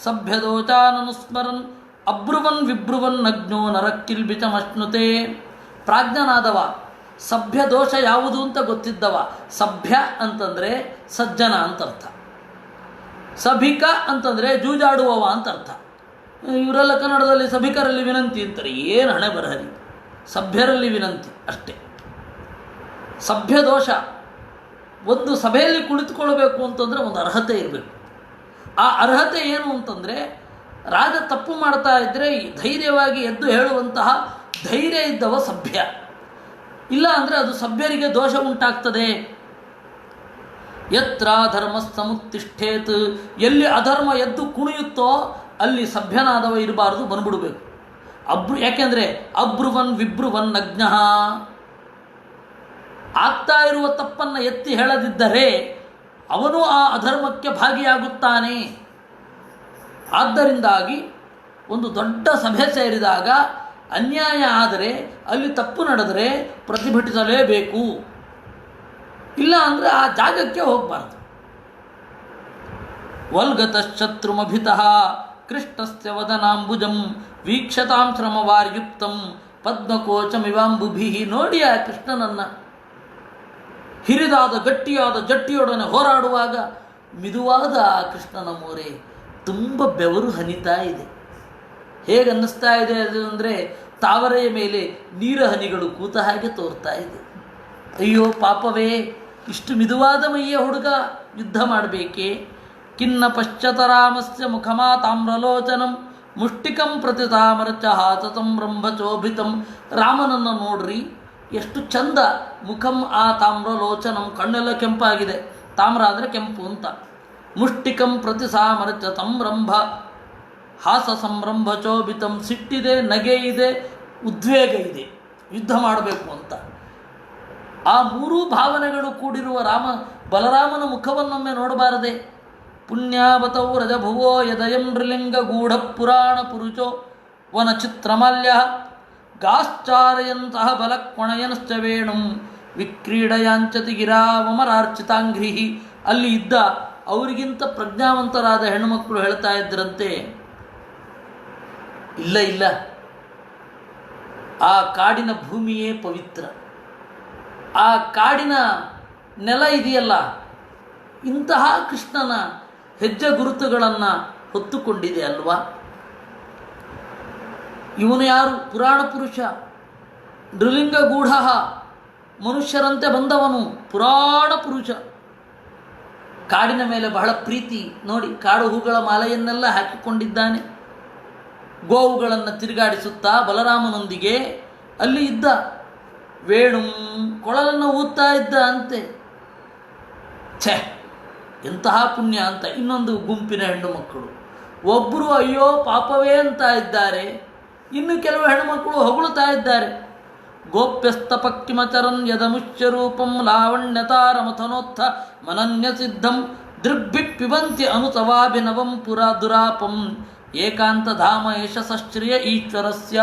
ಸಭ್ಯದೋಚಾನನುಸ್ಮರನ್ ಅಬ್ರುವನ್ ವಿಬ್ರುವನ್ ನಗ್ನೋ ನರಕ್ಕಿಲ್ಬಿಚಮಶ್ನುತೆ. ಪ್ರಾಜ್ಞನಾದವ, ಸಭ್ಯ ದೋಷ ಯಾವುದು ಅಂತ ಗೊತ್ತಿದ್ದವ. ಸಭ್ಯ ಅಂತಂದರೆ ಸಜ್ಜನ ಅಂತರ್ಥ, ಸಭಿಕ ಅಂತಂದರೆ ಜೂಜಾಡುವವ ಅಂತರ್ಥ. ಇವರೆಲ್ಲ ಕನ್ನಡದಲ್ಲಿ ಸಭಿಕರಲ್ಲಿ ವಿನಂತಿ ಅಂತಾರೆ. ಏನು ಹಣೆ ಬರಹರಿ, ಸಭ್ಯರಲ್ಲಿ ವಿನಂತಿ ಅಷ್ಟೇ. ಸಭ್ಯ ದೋಷ. ಒಂದು ಸಭೆಯಲ್ಲಿ ಕುಳಿತುಕೊಳ್ಬೇಕು ಅಂತಂದರೆ ಒಂದು ಅರ್ಹತೆ ಇರಬೇಕು. ಆ ಅರ್ಹತೆ ಏನು ಅಂತಂದರೆ, ರಾಜ ತಪ್ಪು ಮಾಡ್ತಾ ಇದ್ದರೆ ಧೈರ್ಯವಾಗಿ ಎದ್ದು ಹೇಳುವಂತಹ ಧೈರ್ಯ ಇದ್ದವ ಸಭ್ಯ. ಇಲ್ಲ ಅಂದರೆ ಅದು ಸಭ್ಯರಿಗೆ ದೋಷ ಉಂಟಾಗ್ತದೆ. ಯತ್ರ ಧರ್ಮ ಸಮುತ್ತಿಷ್ಠೇತ್. ಎಲ್ಲಿ ಅಧರ್ಮ ಎದ್ದು ಕುಣಿಯುತ್ತೋ ಅಲ್ಲಿ ಸಭ್ಯನಾದವ ಇರಬಾರ್ದು, ಬಂದ್ಬಿಡಬೇಕು. ಯಾಕೆಂದರೆ ಅಬ್ರುವನ್ ವಿಬ್ರುವನ್ ನಗ್ನ. ಆಗ್ತಾ ಇರುವ ತಪ್ಪನ್ನು ಎತ್ತಿ ಹೇಳದಿದ್ದರೆ ಅವನು ಆ ಅಧರ್ಮಕ್ಕೆ ಭಾಗಿಯಾಗುತ್ತಾನೆ. ಆದ್ದರಿಂದಾಗಿ ಒಂದು ದೊಡ್ಡ ಸಭೆ ಸೇರಿದಾಗ ಅನ್ಯಾಯ ಆದರೆ, ಅಲ್ಲಿ ತಪ್ಪು ನಡೆದರೆ ಪ್ರತಿಭಟಿಸಲೇಬೇಕು. ಇಲ್ಲ ಅಂದರೆ ಆ ಜಾಗಕ್ಕೆ ಹೋಗಬಾರ್ದು. ವಲ್ಗತಶತ್ರುಮಭಿತಃ ಕೃಷ್ಣಸ್ಯ ವದನಾಂಬುಜಂ ವೀಕ್ಷತಾಂ ಶ್ರಮವಾರ್ಯುಕ್ತಂ ಪದ್ಮಕೋಚಮಿವಾಂಬುಭಿ. ನೋಡಿ ಆ ಕೃಷ್ಣನನ್ನು, ಹಿರಿದಾದ ಗಟ್ಟಿಯಾದ ಜಟ್ಟಿಯೊಡನೆ ಹೋರಾಡುವಾಗ ಮಿದುವಾದ ಆ ಕೃಷ್ಣನ ಮೋರೆ ತುಂಬ ಬೆವರು ಹನಿತಾ ಇದೆ. ಹೇಗೆ ಅನ್ನಿಸ್ತಾ ಇದೆ ಅದು ಅಂದರೆ, ತಾವರೆಯ ಮೇಲೆ ನೀರ ಹನಿಗಳು ಕೂತ ಹಾಗೆ ತೋರ್ತಾ ಇದೆ. ಅಯ್ಯೋ ಪಾಪವೇ, ಇಷ್ಟು ಮಿದುವಾದ ಮೈಯ ಹುಡುಗ ಯುದ್ಧ ಮಾಡಬೇಕೇ? ಖಿನ್ನ ಪಶ್ಚಾತರಾಮಸ್ಯ ಮುಖಮಾ ತಾಮ್ರಲೋಚನಂ ಮುಷ್ಟಿಕಂ ಪ್ರತಿ ತಾಮರಚ ಹಾತತಂ ರಂಭಚೋಭಿತಂ. ರಾಮನನ್ನು ನೋಡ್ರಿ, ಎಷ್ಟು ಚಂದ. ಮುಖಂ ಆ ತಾಮ್ರಲೋಚನಂ, ಕಣ್ಣೆಲ್ಲ ಕೆಂಪಾಗಿದೆ. ತಾಮ್ರ ಅಂದರೆ ಕೆಂಪು ಅಂತ. ಮುಷ್ಟಿಕಂ ಪ್ರತಿ ಸಾಮರಚ ತಂ ರಂಭ ಹಾಸ ಸಂರಂಭಚೋಭಿತಂ. ಸಿಟ್ಟಿದೆ, ನಗೆ ಇದೆ, ಉದ್ವೇಗ ಇದೆ, ಯುದ್ಧ ಮಾಡಬೇಕು ಅಂತ. ಆ ಮೂರೂ ಭಾವನೆಗಳು ಕೂಡಿರುವ ಬಲರಾಮನ ಮುಖವನ್ನೊಮ್ಮೆ ನೋಡಬಾರದೆ? ಪುಣ್ಯಾವತೌ ರಜಭುವೋ ಯದಯಂ ನೃಲಿಂಗ ಗೂಢ ಪುರಾಣ ಪುರುಷೋ ವನಚಿತ್ರಮಾಲ್ಯ ಗಾಶ್ಚಾರಯಂತಹ ಬಲಕ್ವಣಯನಶ್ಚ ವೇಣುಂ ವಿಕ್ರೀಡಯಾಂಚತಿ ಗಿರಾವಮರಾರ್ಚಿತಾಂಘ್ರಿ. ಅಲ್ಲಿ ಇದ್ದ ಅವರಿಗಿಂತ ಪ್ರಜ್ಞಾವಂತರಾದ ಹೆಣ್ಣುಮಕ್ಕಳು ಹೇಳ್ತಾ ಇದ್ದರಂತೆ, ಇಲ್ಲ ಇಲ್ಲ, ಆ ಕಾಡಿನ ಭೂಮಿಯೇ ಪವಿತ್ರ. ಆ ಕಾಡಿನ ನೆಲ ಇದೆಯಲ್ಲ, ಇಂತಹ ಕೃಷ್ಣನ ಹೆಜ್ಜೆ ಗುರುತುಗಳನ್ನು ಹೊತ್ತುಕೊಂಡಿದೆ ಅಲ್ವಾ. ಇವನು ಯಾರು? ಪುರಾಣ ಪುರುಷ, ನೃಲಿಂಗ ಗೂಢ, ಮನುಷ್ಯರಂತೆ ಬಂದವನು, ಪುರಾಣ ಪುರುಷ. ಕಾಡಿನ ಮೇಲೆ ಬಹಳ ಪ್ರೀತಿ ನೋಡಿ, ಕಾಡು ಹೂಗಳ ಮಾಲೆಯನ್ನೆಲ್ಲ ಹಾಕಿಕೊಂಡಿದ್ದಾನೆ. ಗೋವುಗಳನ್ನು ತಿರುಗಾಡಿಸುತ್ತಾ ಬಲರಾಮನೊಂದಿಗೆ ಅಲ್ಲಿ ಇದ್ದ. ವೇಣು, ಕೊಳಲನ್ನು ಊದ್ತಾ ಇದ್ದ ಅಂತೆ. ಛೆ, ಎಂತಹ ಪುಣ್ಯ ಅಂತ ಇನ್ನೊಂದು ಗುಂಪಿನ ಹೆಣ್ಣು ಮಕ್ಕಳು. ಒಬ್ಬರು ಅಯ್ಯೋ ಪಾಪವೇ ಅಂತ ಇದ್ದಾರೆ, ಇನ್ನು ಕೆಲವು ಹೆಣ್ಣುಮಕ್ಕಳು ಹೊಗಳುತ್ತಾ ಇದ್ದಾರೆ. ಗೋಪ್ಯಸ್ತಪಕ್ಕಿಮಚರನ್ ಯದಮುಷ್ಯ ರೂಪಂ ಲಾವಣ್ಯತಾರಮಥನೋತ್ಥ ಮನನ್ಯ ಸಿದ್ಧಂ ದೃಗ್ಭಿ ಪಿಬಂತಿ ಅನುತವಾಭಿನವಂ ಪುರಾ ದುರಾಪಂ ಏಕಾಂತ ಧಾಮ ಯಶಸ್ಶ್ರಿಯ ಈಶ್ವರಸ್ಯ.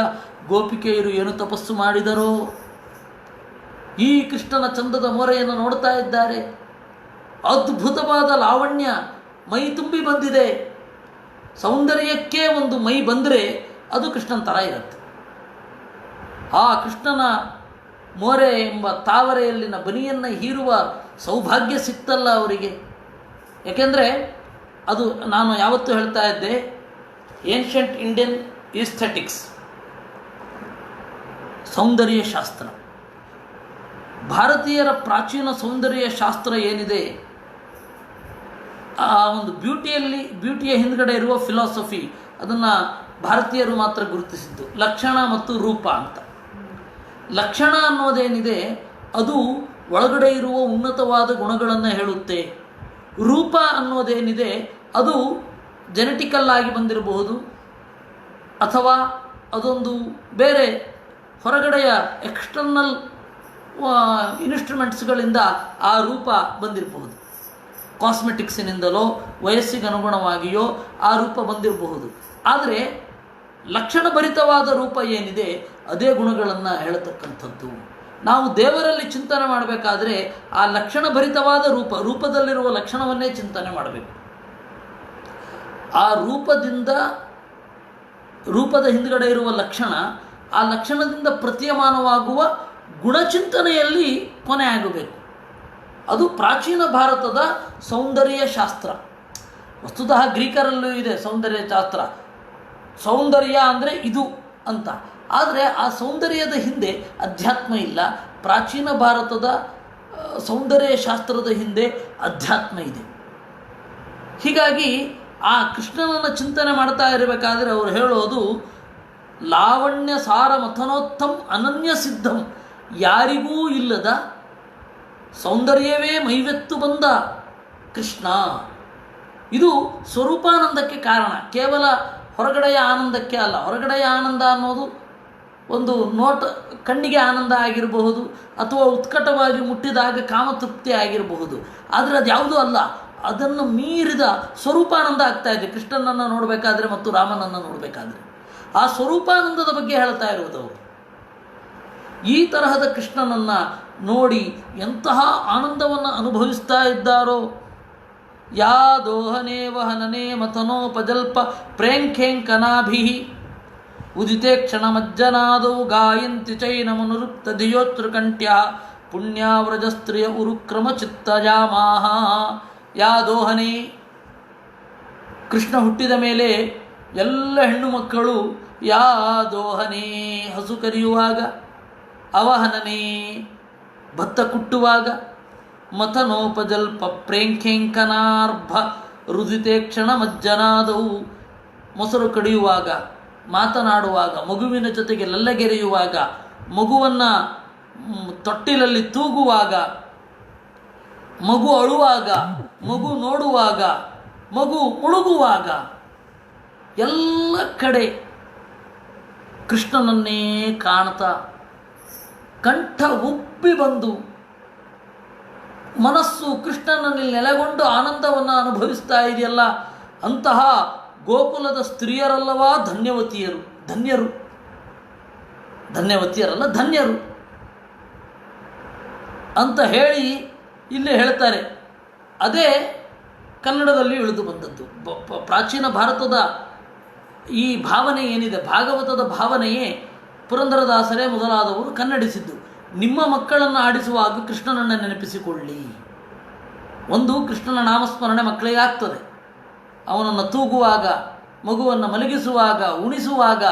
ಗೋಪಿಕೆಯರು ಏನು ತಪಸ್ಸು ಮಾಡಿದರೋ, ಈ ಕೃಷ್ಣನ ಚಂದದ ಮೋರೆಯನ್ನು ನೋಡ್ತಾ ಇದ್ದಾರೆ. ಅದ್ಭುತವಾದ ಲಾವಣ್ಯ, ಮೈ ತುಂಬಿ ಬಂದಿದೆ. ಸೌಂದರ್ಯಕ್ಕೆ ಒಂದು ಮೈ ಬಂದರೆ ಅದು ಕೃಷ್ಣನ ಥರ ಇರುತ್ತೆ. ಆ ಕೃಷ್ಣನ ಮೋರೆ ಎಂಬ ತಾವರೆಯಲ್ಲಿನ ಬನಿಯನ್ನು ಹೀರುವ ಸೌಭಾಗ್ಯ ಸಿಕ್ತಲ್ಲ ಅವರಿಗೆ. ಯಾಕೆಂದರೆ ಅದು ನಾನು ಯಾವತ್ತೂ ಹೇಳ್ತಾ ಇದ್ದೆ, ಏನ್ಷಂಟ್ ಇಂಡಿಯನ್ ಈಸ್ಥೆಟಿಕ್ಸ್, ಸೌಂದರ್ಯ ಶಾಸ್ತ್ರ. ಭಾರತೀಯರ ಪ್ರಾಚೀನ ಸೌಂದರ್ಯ ಶಾಸ್ತ್ರ ಏನಿದೆ, ಆ ಒಂದು ಬ್ಯೂಟಿಯ ಹಿಂದ್ಗಡೆ ಇರುವ ಫಿಲಾಸಫಿ, ಅದನ್ನು ಭಾರತೀಯರು ಮಾತ್ರ ಗುರುತಿಸಿದ್ದು ಲಕ್ಷಣ ಮತ್ತು ರೂಪ ಅಂತ. ಲಕ್ಷಣ ಅನ್ನೋದೇನಿದೆ ಅದು ಒಳಗಡೆ ಇರುವ ಉನ್ನತವಾದ ಗುಣಗಳನ್ನು ಹೇಳುತ್ತೆ. ರೂಪ ಅನ್ನೋದೇನಿದೆ ಅದು ಜೆನೆಟಿಕಲ್ ಆಗಿ ಬಂದಿರಬಹುದು, ಅಥವಾ ಅದೊಂದು ಬೇರೆ ಹೊರಗಡೆಯ ಎಕ್ಸ್ಟರ್ನಲ್ ಇನ್ಸ್ಟ್ರೂಮೆಂಟ್ಸ್ಗಳಿಂದ ಆ ರೂಪ ಬಂದಿರಬಹುದು. ಕಾಸ್ಮೆಟಿಕ್ಸಿನಿಂದಲೋ ವಯಸ್ಸಿಗೆ ಅನುಗುಣವಾಗಿಯೋ ಆ ರೂಪ ಬಂದಿರಬಹುದು. ಆದರೆ ಲಕ್ಷಣಭರಿತವಾದ ರೂಪ ಏನಿದೆ ಅದೇ ಗುಣಗಳನ್ನು ಹೇಳತಕ್ಕಂಥದ್ದು. ನಾವು ದೇವರಲ್ಲಿ ಚಿಂತನೆ ಮಾಡಬೇಕಾದ್ರೆ ಆ ಲಕ್ಷಣಭರಿತವಾದ ರೂಪದಲ್ಲಿರುವ ಲಕ್ಷಣವನ್ನೇ ಚಿಂತನೆ ಮಾಡಬೇಕು. ಆ ರೂಪದ ಹಿಂದುಗಡೆ ಇರುವ ಲಕ್ಷಣ, ಆ ಲಕ್ಷಣದಿಂದ ಪ್ರತೀಯಮಾನವಾಗುವ ಗುಣಚಿಂತನೆಯಲ್ಲಿ ಕೊನೆ ಆಗಬೇಕು. ಅದು ಪ್ರಾಚೀನ ಭಾರತದ ಸೌಂದರ್ಯ ಶಾಸ್ತ್ರ. ವಸ್ತುತಃ ಗ್ರೀಕರಲ್ಲೂ ಇದೆ ಸೌಂದರ್ಯ ಶಾಸ್ತ್ರ. ಸೌಂದರ್ಯ ಅಂದರೆ ಇದು ಅಂತ. ಆದರೆ ಆ ಸೌಂದರ್ಯದ ಹಿಂದೆ ಅಧ್ಯಾತ್ಮ ಇಲ್ಲ. ಪ್ರಾಚೀನ ಭಾರತದ ಸೌಂದರ್ಯ ಶಾಸ್ತ್ರದ ಹಿಂದೆ ಅಧ್ಯಾತ್ಮ ಇದೆ. ಹೀಗಾಗಿ ಆ ಕೃಷ್ಣನನ್ನು ಚಿಂತನೆ ಮಾಡ್ತಾ ಇರಬೇಕಾದ್ರೆ ಅವರು ಹೇಳೋದು, ಲಾವಣ್ಯ ಸಾರ ಮಥನೋತ್ತಮ್ ಅನನ್ಯ ಸಿದ್ಧಂ, ಯಾರಿಗೂ ಇಲ್ಲದ ಸೌಂದರ್ಯವೇ ಮೈವೆತ್ತು ಬಂದ ಕೃಷ್ಣ. ಇದು ಸ್ವರೂಪಾನಂದಕ್ಕೆ ಕಾರಣ, ಕೇವಲ ಹೊರಗಡೆಯ ಆನಂದಕ್ಕೆ ಅಲ್ಲ. ಹೊರಗಡೆಯ ಆನಂದ ಅನ್ನೋದು ಒಂದು ಕಣ್ಣಿಗೆ ಆನಂದ ಆಗಿರಬಹುದು, ಅಥವಾ ಉತ್ಕಟವಾಗಿ ಮುಟ್ಟಿದಾಗ ಕಾಮತೃಪ್ತಿ ಆಗಿರಬಹುದು. ಆದರೆ ಅದು ಯಾವುದೂ ಅಲ್ಲ, ಅದನ್ನು ಮೀರಿದ ಸ್ವರೂಪಾನಂದ ಆಗ್ತಾ ಇದೆ ಕೃಷ್ಣನನ್ನು ನೋಡಬೇಕಾದ್ರೆ ಮತ್ತು ರಾಮನನ್ನು ನೋಡಬೇಕಾದ್ರೆ. ಆ ಸ್ವರೂಪಾನಂದದ ಬಗ್ಗೆ ಹೇಳ್ತಾ ಇರೋದು ಅವರು. ಈ ತರಹದ ಕೃಷ್ಣನನ್ನು ನೋಡಿ ಎಂತಹ ಆನಂದವನ್ನು ಅನುಭವಿಸ್ತಾ ಇದ್ದಾರೋ. ಯಾ ದೋಹನೇ ವಹನನೇ ಮಥನೋಪಜಲ್ಪ ಪ್ರೇಂಖೇಂಕನಾಭಿ ಉದಿತೆ ಕ್ಷಣಮಜ್ಜನಾದೌ ಗಾಯಂತಿ ಚೈನಮನುರುಕ್ತ ಧಿಯೋತೃಕಂಠ್ಯ ಪುಣ್ಯಾವ್ರಜಸ್ತ್ರಿಯ ಉರುಕ್ರಮ ಚಿತ್ತಜಾಮಾಹ. ಯಾ ದೋಹನೆ, ಕೃಷ್ಣ ಹುಟ್ಟಿದ ಮೇಲೆ ಎಲ್ಲ ಹೆಣ್ಣು ಮಕ್ಕಳು ಯಾ ದೋಹನೆ ಹಸು ಕರೆಯುವಾಗ, ಅವಹನನೇ ಭತ್ತ ಕುಟ್ಟುವಾಗ, ಮಥನೋಪಜಲ್ಪ ಪ್ರೇಂಖೇಂಕನಾರ್ಭ ರುದಿತೆ ಕ್ಷಣ ಮಜ್ಜನಾದವು ಮೊಸರು ಕಡಿಯುವಾಗ, ಮಾತನಾಡುವಾಗ, ಮಗುವಿನ ಜೊತೆಗೆ ಲಲ್ಲಗೆರೆಯುವಾಗ, ಮಗುವನ್ನು ತೊಟ್ಟಿಲಲ್ಲಿ ತೂಗುವಾಗ, ಮಗು ಅಳುವಾಗ, ಮಗು ನೋಡುವಾಗ, ಮಗು ಮುಳುಗುವಾಗ ಎಲ್ಲ ಕಡೆ ಕೃಷ್ಣನನ್ನೇ ಕಾಣ್ತಾ ಕಂಠ ಉಬ್ಬಿ ಬಂದು ಮನಸ್ಸು ಕೃಷ್ಣನಲ್ಲಿ ನೆಲೆಗೊಂಡು ಆನಂದವನ್ನು ಅನುಭವಿಸ್ತಾ ಇದೆಯಲ್ಲ, ಅಂತಹ ಗೋಕುಲದ ಸ್ತ್ರೀಯರಲ್ಲವಾ ಧನ್ಯವತಿಯರು, ಧನ್ಯರು, ಧನ್ಯವತಿಯರಲ್ಲ ಧನ್ಯರು ಅಂತ ಹೇಳಿ ಇಲ್ಲಿ ಹೇಳ್ತಾರೆ. ಅದೇ ಕನ್ನಡದಲ್ಲಿ ಇಳಿದು ಬಂದದ್ದು. ಪ್ರಾಚೀನ ಭಾರತದ ಈ ಭಾವನೆ ಏನಿದೆ, ಭಾಗವತದ ಭಾವನೆಯೇ ಪುರಂದರದಾಸರೇ ಮೊದಲಾದವರು ಕನ್ನಡಿಸಿದ್ದು. ನಿಮ್ಮ ಮಕ್ಕಳನ್ನು ಆಡಿಸುವಾಗ ಕೃಷ್ಣನನ್ನು ನೆನಪಿಸಿಕೊಳ್ಳಿ. ಒಂದು, ಕೃಷ್ಣನ ನಾಮಸ್ಮರಣೆ ಮಕ್ಕಳಿಗೆ ಆಗ್ತದೆ. ಅವನನ್ನು ತೂಗುವಾಗ, ಮಗುವನ್ನು ಮಲಗಿಸುವಾಗ, ಉಣಿಸುವಾಗ,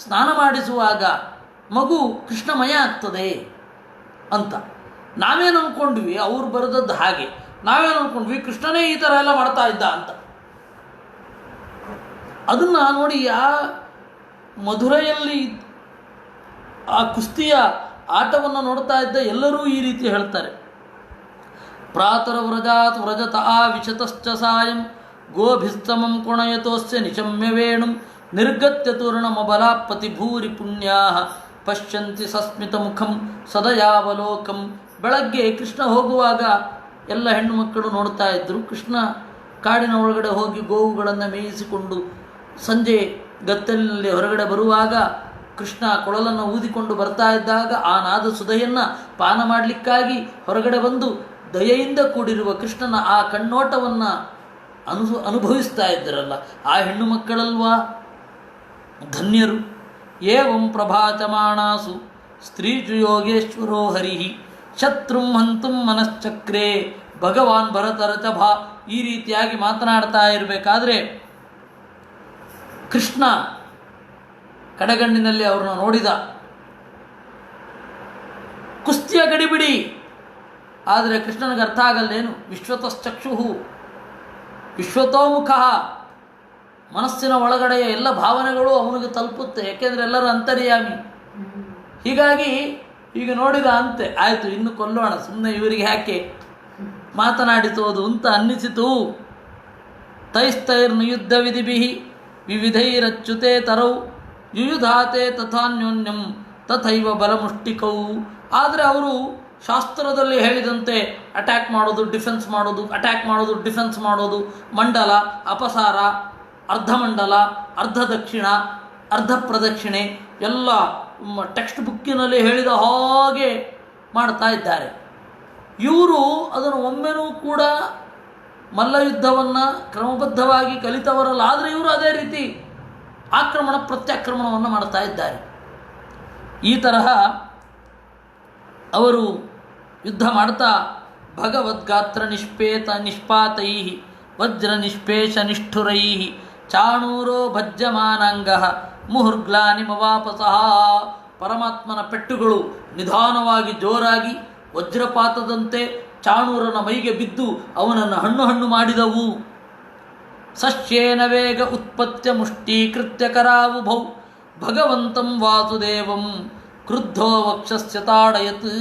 ಸ್ನಾನ ಮಾಡಿಸುವಾಗ ಮಗು ಕೃಷ್ಣಮಯ ಆಗ್ತದೆ ಅಂತ ನಾವೇನು ಅಂದ್ಕೊಂಡ್ವಿ. ಅವ್ರು ಬರೆದದ್ದು ಹಾಗೆ. ನಾವೇನು ಅಂದ್ಕೊಂಡ್ವಿ ಕೃಷ್ಣನೇ ಈ ಥರ ಎಲ್ಲ ಮಾಡ್ತಾ ಇದ್ದ ಅಂತ. ಅದನ್ನು ನೋಡಿ, ಆ ಮಧುರೆಯಲ್ಲಿ ಆ ಕುಸ್ತಿಯ ಆಟವನ್ನು ನೋಡ್ತಾ ಇದ್ದ ಎಲ್ಲರೂ ಈ ರೀತಿ ಹೇಳ್ತಾರೆ. ಪ್ರಾತರ ವ್ರಜಾತ್ ವ್ರಜತ ಆ ವಿಶತಶ್ಚ ಸಾಯಂ ಗೋಭಿಸ್ತಮಂ ಕುಣಯತೋಸ್ಯ ನಿಶಮ್ಯ ವೇಣುಂ ನಿರ್ಗತ್ಯ ತೂರ್ಣಮಬಲಾಪತಿ ಭೂರಿ ಪುಣ್ಯಾ ಪಶ್ಯಂತಿ ಸಸ್ಮಿತ ಮುಖಂ ಸದಯಾವಲೋಕಂ. ಬೆಳಗ್ಗೆ ಕೃಷ್ಣ ಹೋಗುವಾಗ ಎಲ್ಲ ಹೆಣ್ಣು ಮಕ್ಕಳು ನೋಡ್ತಾ ಇದ್ದರು. ಕೃಷ್ಣ ಕಾಡಿನ ಒಳಗಡೆ ಹೋಗಿ ಗೋವುಗಳನ್ನು ಮೇಯಿಸಿಕೊಂಡು ಸಂಜೆ ಗತ್ತಲಿನಲ್ಲಿ ಹೊರಗಡೆ ಬರುವಾಗ ಕೃಷ್ಣ ಕೊಳಲನ್ನು ಊದಿಕೊಂಡು ಬರ್ತಾ ಇದ್ದಾಗ ಆ ನಾದ ಸುಧೆಯನ್ನು ಪಾನ ಮಾಡಲಿಕ್ಕಾಗಿ ಹೊರಗಡೆ ಬಂದು ದಯೆಯಿಂದ ಕೂಡಿರುವ ಕೃಷ್ಣನ ಆ ಕಣ್ಣೋಟವನ್ನು ಅನುಭವಿಸ್ತಾ ಇದ್ದರಲ್ಲ, ಆ ಹೆಣ್ಣು ಮಕ್ಕಳಲ್ವಾ ಧನ್ಯರು. ಏವಂ ಪ್ರಭಾತಮಾಣಾಸು ಸ್ತ್ರೀಜು ಯೋಗೇಶ್ವರೋ ಹರಿಹಿ ಶತ್ರುಂ ಹಂತುಂ ಮನಶ್ಚಕ್ರೇ ಭಗವಾನ್ ಭರತರಚಭ. ಈ ರೀತಿಯಾಗಿ ಮಾತನಾಡ್ತಾ ಇರಬೇಕಾದ್ರೆ ಕೃಷ್ಣ ಕಡಗಣ್ಣಿನಲ್ಲಿ ಅವ್ರನ್ನ ನೋಡಿದ. ಕುಸ್ತಿಯ ಗಡಿಬಿಡಿ, ಆದರೆ ಕೃಷ್ಣನಿಗೆ ಅರ್ಥ ಆಗಲ್ಲೇನು. ವಿಶ್ವತಶ್ಚಕ್ಷು ವಿಶ್ವತೋಮುಖ, ಮನಸ್ಸಿನ ಒಳಗಡೆಯ ಎಲ್ಲ ಭಾವನೆಗಳು ಅವನಿಗೆ ತಲುಪುತ್ತೆ, ಏಕೆಂದರೆ ಎಲ್ಲರ ಅಂತರ್ಯಾಮಿ. ಹೀಗಾಗಿ ಈಗ ನೋಡಿದ ಅಂತೆ, ಆಯಿತು ಇನ್ನು ಕೊಲ್ಲೋಣ, ಸುಮ್ಮನೆ ಇವರಿಗೆ ಯಾಕೆ ಮಾತನಾಡಿಸೋದು ಅಂತ ಅನ್ನಿಸಿತು. ತೈಸ್ತೈರ್ನಿಯುದ್ಧ ವಿಧಿಭಿ ವಿವಿಧೈರಚ್ಯುತೆ ತರೌ ಯುಯುಧಾತೆ ತಥಾನ್ಯೋನ್ಯಂ ತಥೈವ ಬಲಮುಷ್ಟಿಕೌ. ಆದರೆ ಅವರು ಶಾಸ್ತ್ರದಲ್ಲಿ ಹೇಳಿದಂತೆ ಅಟ್ಯಾಕ್ ಮಾಡೋದು, ಡಿಫೆನ್ಸ್ ಮಾಡೋದು, ಅಟ್ಯಾಕ್ ಮಾಡೋದು, ಡಿಫೆನ್ಸ್ ಮಾಡೋದು, ಮಂಡಲ, ಅಪಸಾರ, ಅರ್ಧಮಂಡಲ, ಅರ್ಧ ದಕ್ಷಿಣ, ಅರ್ಧ ಪ್ರದಕ್ಷಿಣೆ ಎಲ್ಲ ಟೆಕ್ಸ್ಟ್ ಬುಕ್ಕಿನಲ್ಲಿ ಹೇಳಿದ ಹಾಗೆ ಮಾಡ್ತಾ ಇದ್ದಾರೆ. ಇವರು ಅದನ್ನು ಒಮ್ಮೆನೂ ಕೂಡ ಮಲ್ಲಯುದ್ಧವನ್ನು ಕ್ರಮಬದ್ಧವಾಗಿ ಕಲಿತವರಲ್ಲ. ಆದರೆ ಇವರು ಅದೇ ರೀತಿ ಆಕ್ರಮಣ ಪ್ರತ್ಯಾಕ್ರಮಣವನ್ನು ಮಾಡ್ತಾ ಇದ್ದಾರೆ. ಈ ತರಹ ಅವರು ಯುದ್ಧ ಮಾಡ್ತಾ ಭಗವದ್ಗಾತ್ರ ನಿಷ್ಪಾತೈ ವಜ್ರ ನಿಷ್ಪೇಷ ನಿಷ್ಠುರೈ ಚಾಣೂರೋ ಭಜ್ಯಮಾನಾಂಗ ಮುಹುರ್ಗ್ಲಾನಿಮವಾಪಸಃ. ಪರಮಾತ್ಮನ ಪೆಟ್ಟುಗಳು ನಿಧಾನವಾಗಿ ಜೋರಾಗಿ ವಜ್ರಪಾತದಂತೆ ಚಾಣೂರನ ಮೈಗೆ ಬಿದ್ದು ಅವನನ್ನು ಹಣ್ಣು ಹಣ್ಣು ಮಾಡಿದವು. ಸಶ್ಯೇನ ವೇಗ ಉತ್ಪತ್ಯ ಮುಷ್ಟೀಕೃತ್ಯ ಕರಾವುಭೌ ಭಗವಂತಂ ವಾಸುದೇವಂ ಕ್ರುದ್ಧೋ ವಕ್ಷಸ್ಯ ತಾಡಯತ್.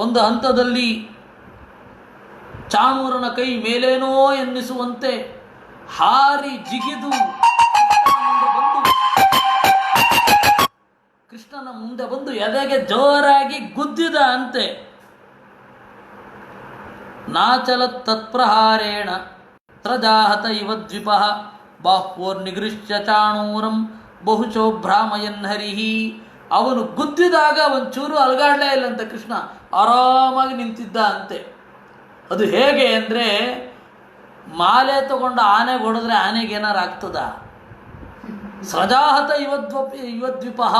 ಒಂದು ಹಂತದಲ್ಲಿ ಚಾಣೂರನ ಕೈ ಮೇಲೇನೋ ಎನ್ನಿಸುವಂತೆ ಹಾರಿ ಜಿಗಿದು ಕೃಷ್ಣನ ಮುಂದೆ ಬಂದು ಎದೆಗೆ ಜೋರಾಗಿ ಗುದ್ದಿದ ಅಂತೆ. ನಾಚಲತ್ ತತ್ಪ್ರಹಾರೇಣ ತ್ರಜಾಹತ ಇವ ದ್ವಿಪಃ ಬಾಹ್ವೋರ್ನಿಗೃಶ್ಯ ಚಾಣೂರಂ ಬಹುಶೋ ಭ್ರಾಮಯನ್ ಹರಿಹಿ. ಅವನು ಗುದ್ದಿದಾಗ ಒಂಚೂರು ಅಲಗಾಡಲೇ ಇಲ್ಲಂತೆ, ಕೃಷ್ಣ ಆರಾಮಾಗಿ ನಿಂತಿದ್ದ ಅಂತೆ. ಅದು ಹೇಗೆ ಅಂದರೆ, ಮಾಲೆ ತಗೊಂಡು ಆನೆಗೆ ಹೊಡೆದ್ರೆ ಆನೆಗೆ ಏನಾರು ಆಗ್ತದ? ಸ್ರಜಾಹತ ಇವದ್ವಿಪಃ,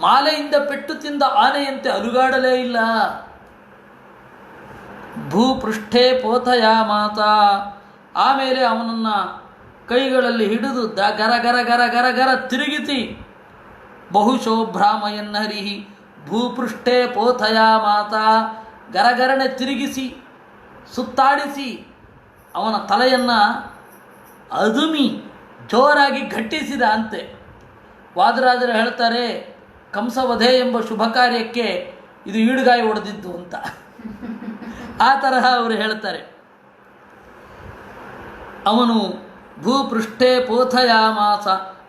ಮಾಲೆಯಿಂದ ಪೆಟ್ಟು ತಿಂದ ಆನೆಯಂತೆ ಅಲುಗಾಡಲೇ ಇಲ್ಲ. ಭೂಪೃಷ್ಠೆ ಪೋಥಯ ಮಾತಾ, ಆಮೇಲೆ ಅವನನ್ನು ಕೈಗಳಲ್ಲಿ ಹಿಡಿದು ಗರ ಗರ ಗರ ಗರ ಗರ ತಿರುಗಿಸಿ ಬಹುಶೋ ಭ್ರಾಮಯನ್ ಹರಿಹಿ ಭೂಪೃಷ್ಠೆ ಪೋಥಯ ಮಾತಾ, ಗರಗರನೆ ತಿರುಗಿಸಿ ಸುತ್ತಾಡಿಸಿ ಅವನ ತಲೆಯನ್ನು ಅದುಮಿ ಜೋರಾಗಿ ಘಟ್ಟಿಸಿದ ಅಂತೆ. ವಾದರಾಜರು ಹೇಳ್ತಾರೆ, ಕಂಸವಧೆ ಎಂಬ ಶುಭ ಕಾರ್ಯಕ್ಕೆ ಇದು ಈಡುಗಾಯಿ ಹೊಡೆದಿದ್ದು ಅಂತ. ಆ ತರಹ ಅವರು ಹೇಳ್ತಾರೆ. ಅವನು ಭೂಪೃಷ್ಠೆ ಪೋಥಯಾಮಾಸ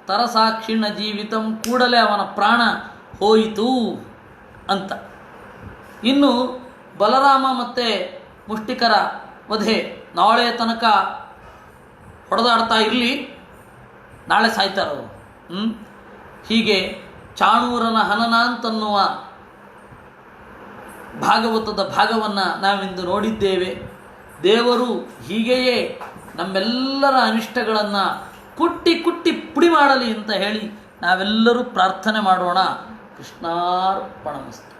ತರಸಾಕ್ಷಿಣ ಜೀವಿತಂ, ಕೂಡಲೇ ಅವನ ಪ್ರಾಣ ಹೋಯಿತು ಅಂತ. ಇನ್ನು ಬಲರಾಮ ಮತ್ತು ಮುಷ್ಟಿಕರ ವಧೆ ನಾಳೆ ತನಕ ಹೊಡೆದಾಡ್ತಾ ಇರಲಿ, ನಾಳೆ ಸಾಯ್ತಾರವರು. ಹೀಗೆ ಚಾಣೂರನ ಹನನ ಅಂತನ್ನುವ ಭಾಗವತದ ಭಾಗವನ್ನು ನಾವಿಂದು ನೋಡಿದ್ದೇವೆ. ದೇವರು ಹೀಗೆಯೇ ನಮ್ಮೆಲ್ಲರ ಅನಿಷ್ಟಗಳನ್ನು ಕುಟ್ಟಿ ಕುಟ್ಟಿ ಪುಡಿ ಮಾಡಲಿ ಅಂತ ಹೇಳಿ ನಾವೆಲ್ಲರೂ ಪ್ರಾರ್ಥನೆ ಮಾಡೋಣ. ಕೃಷ್ಣಾರ್ಪಣಮಸ್ತು.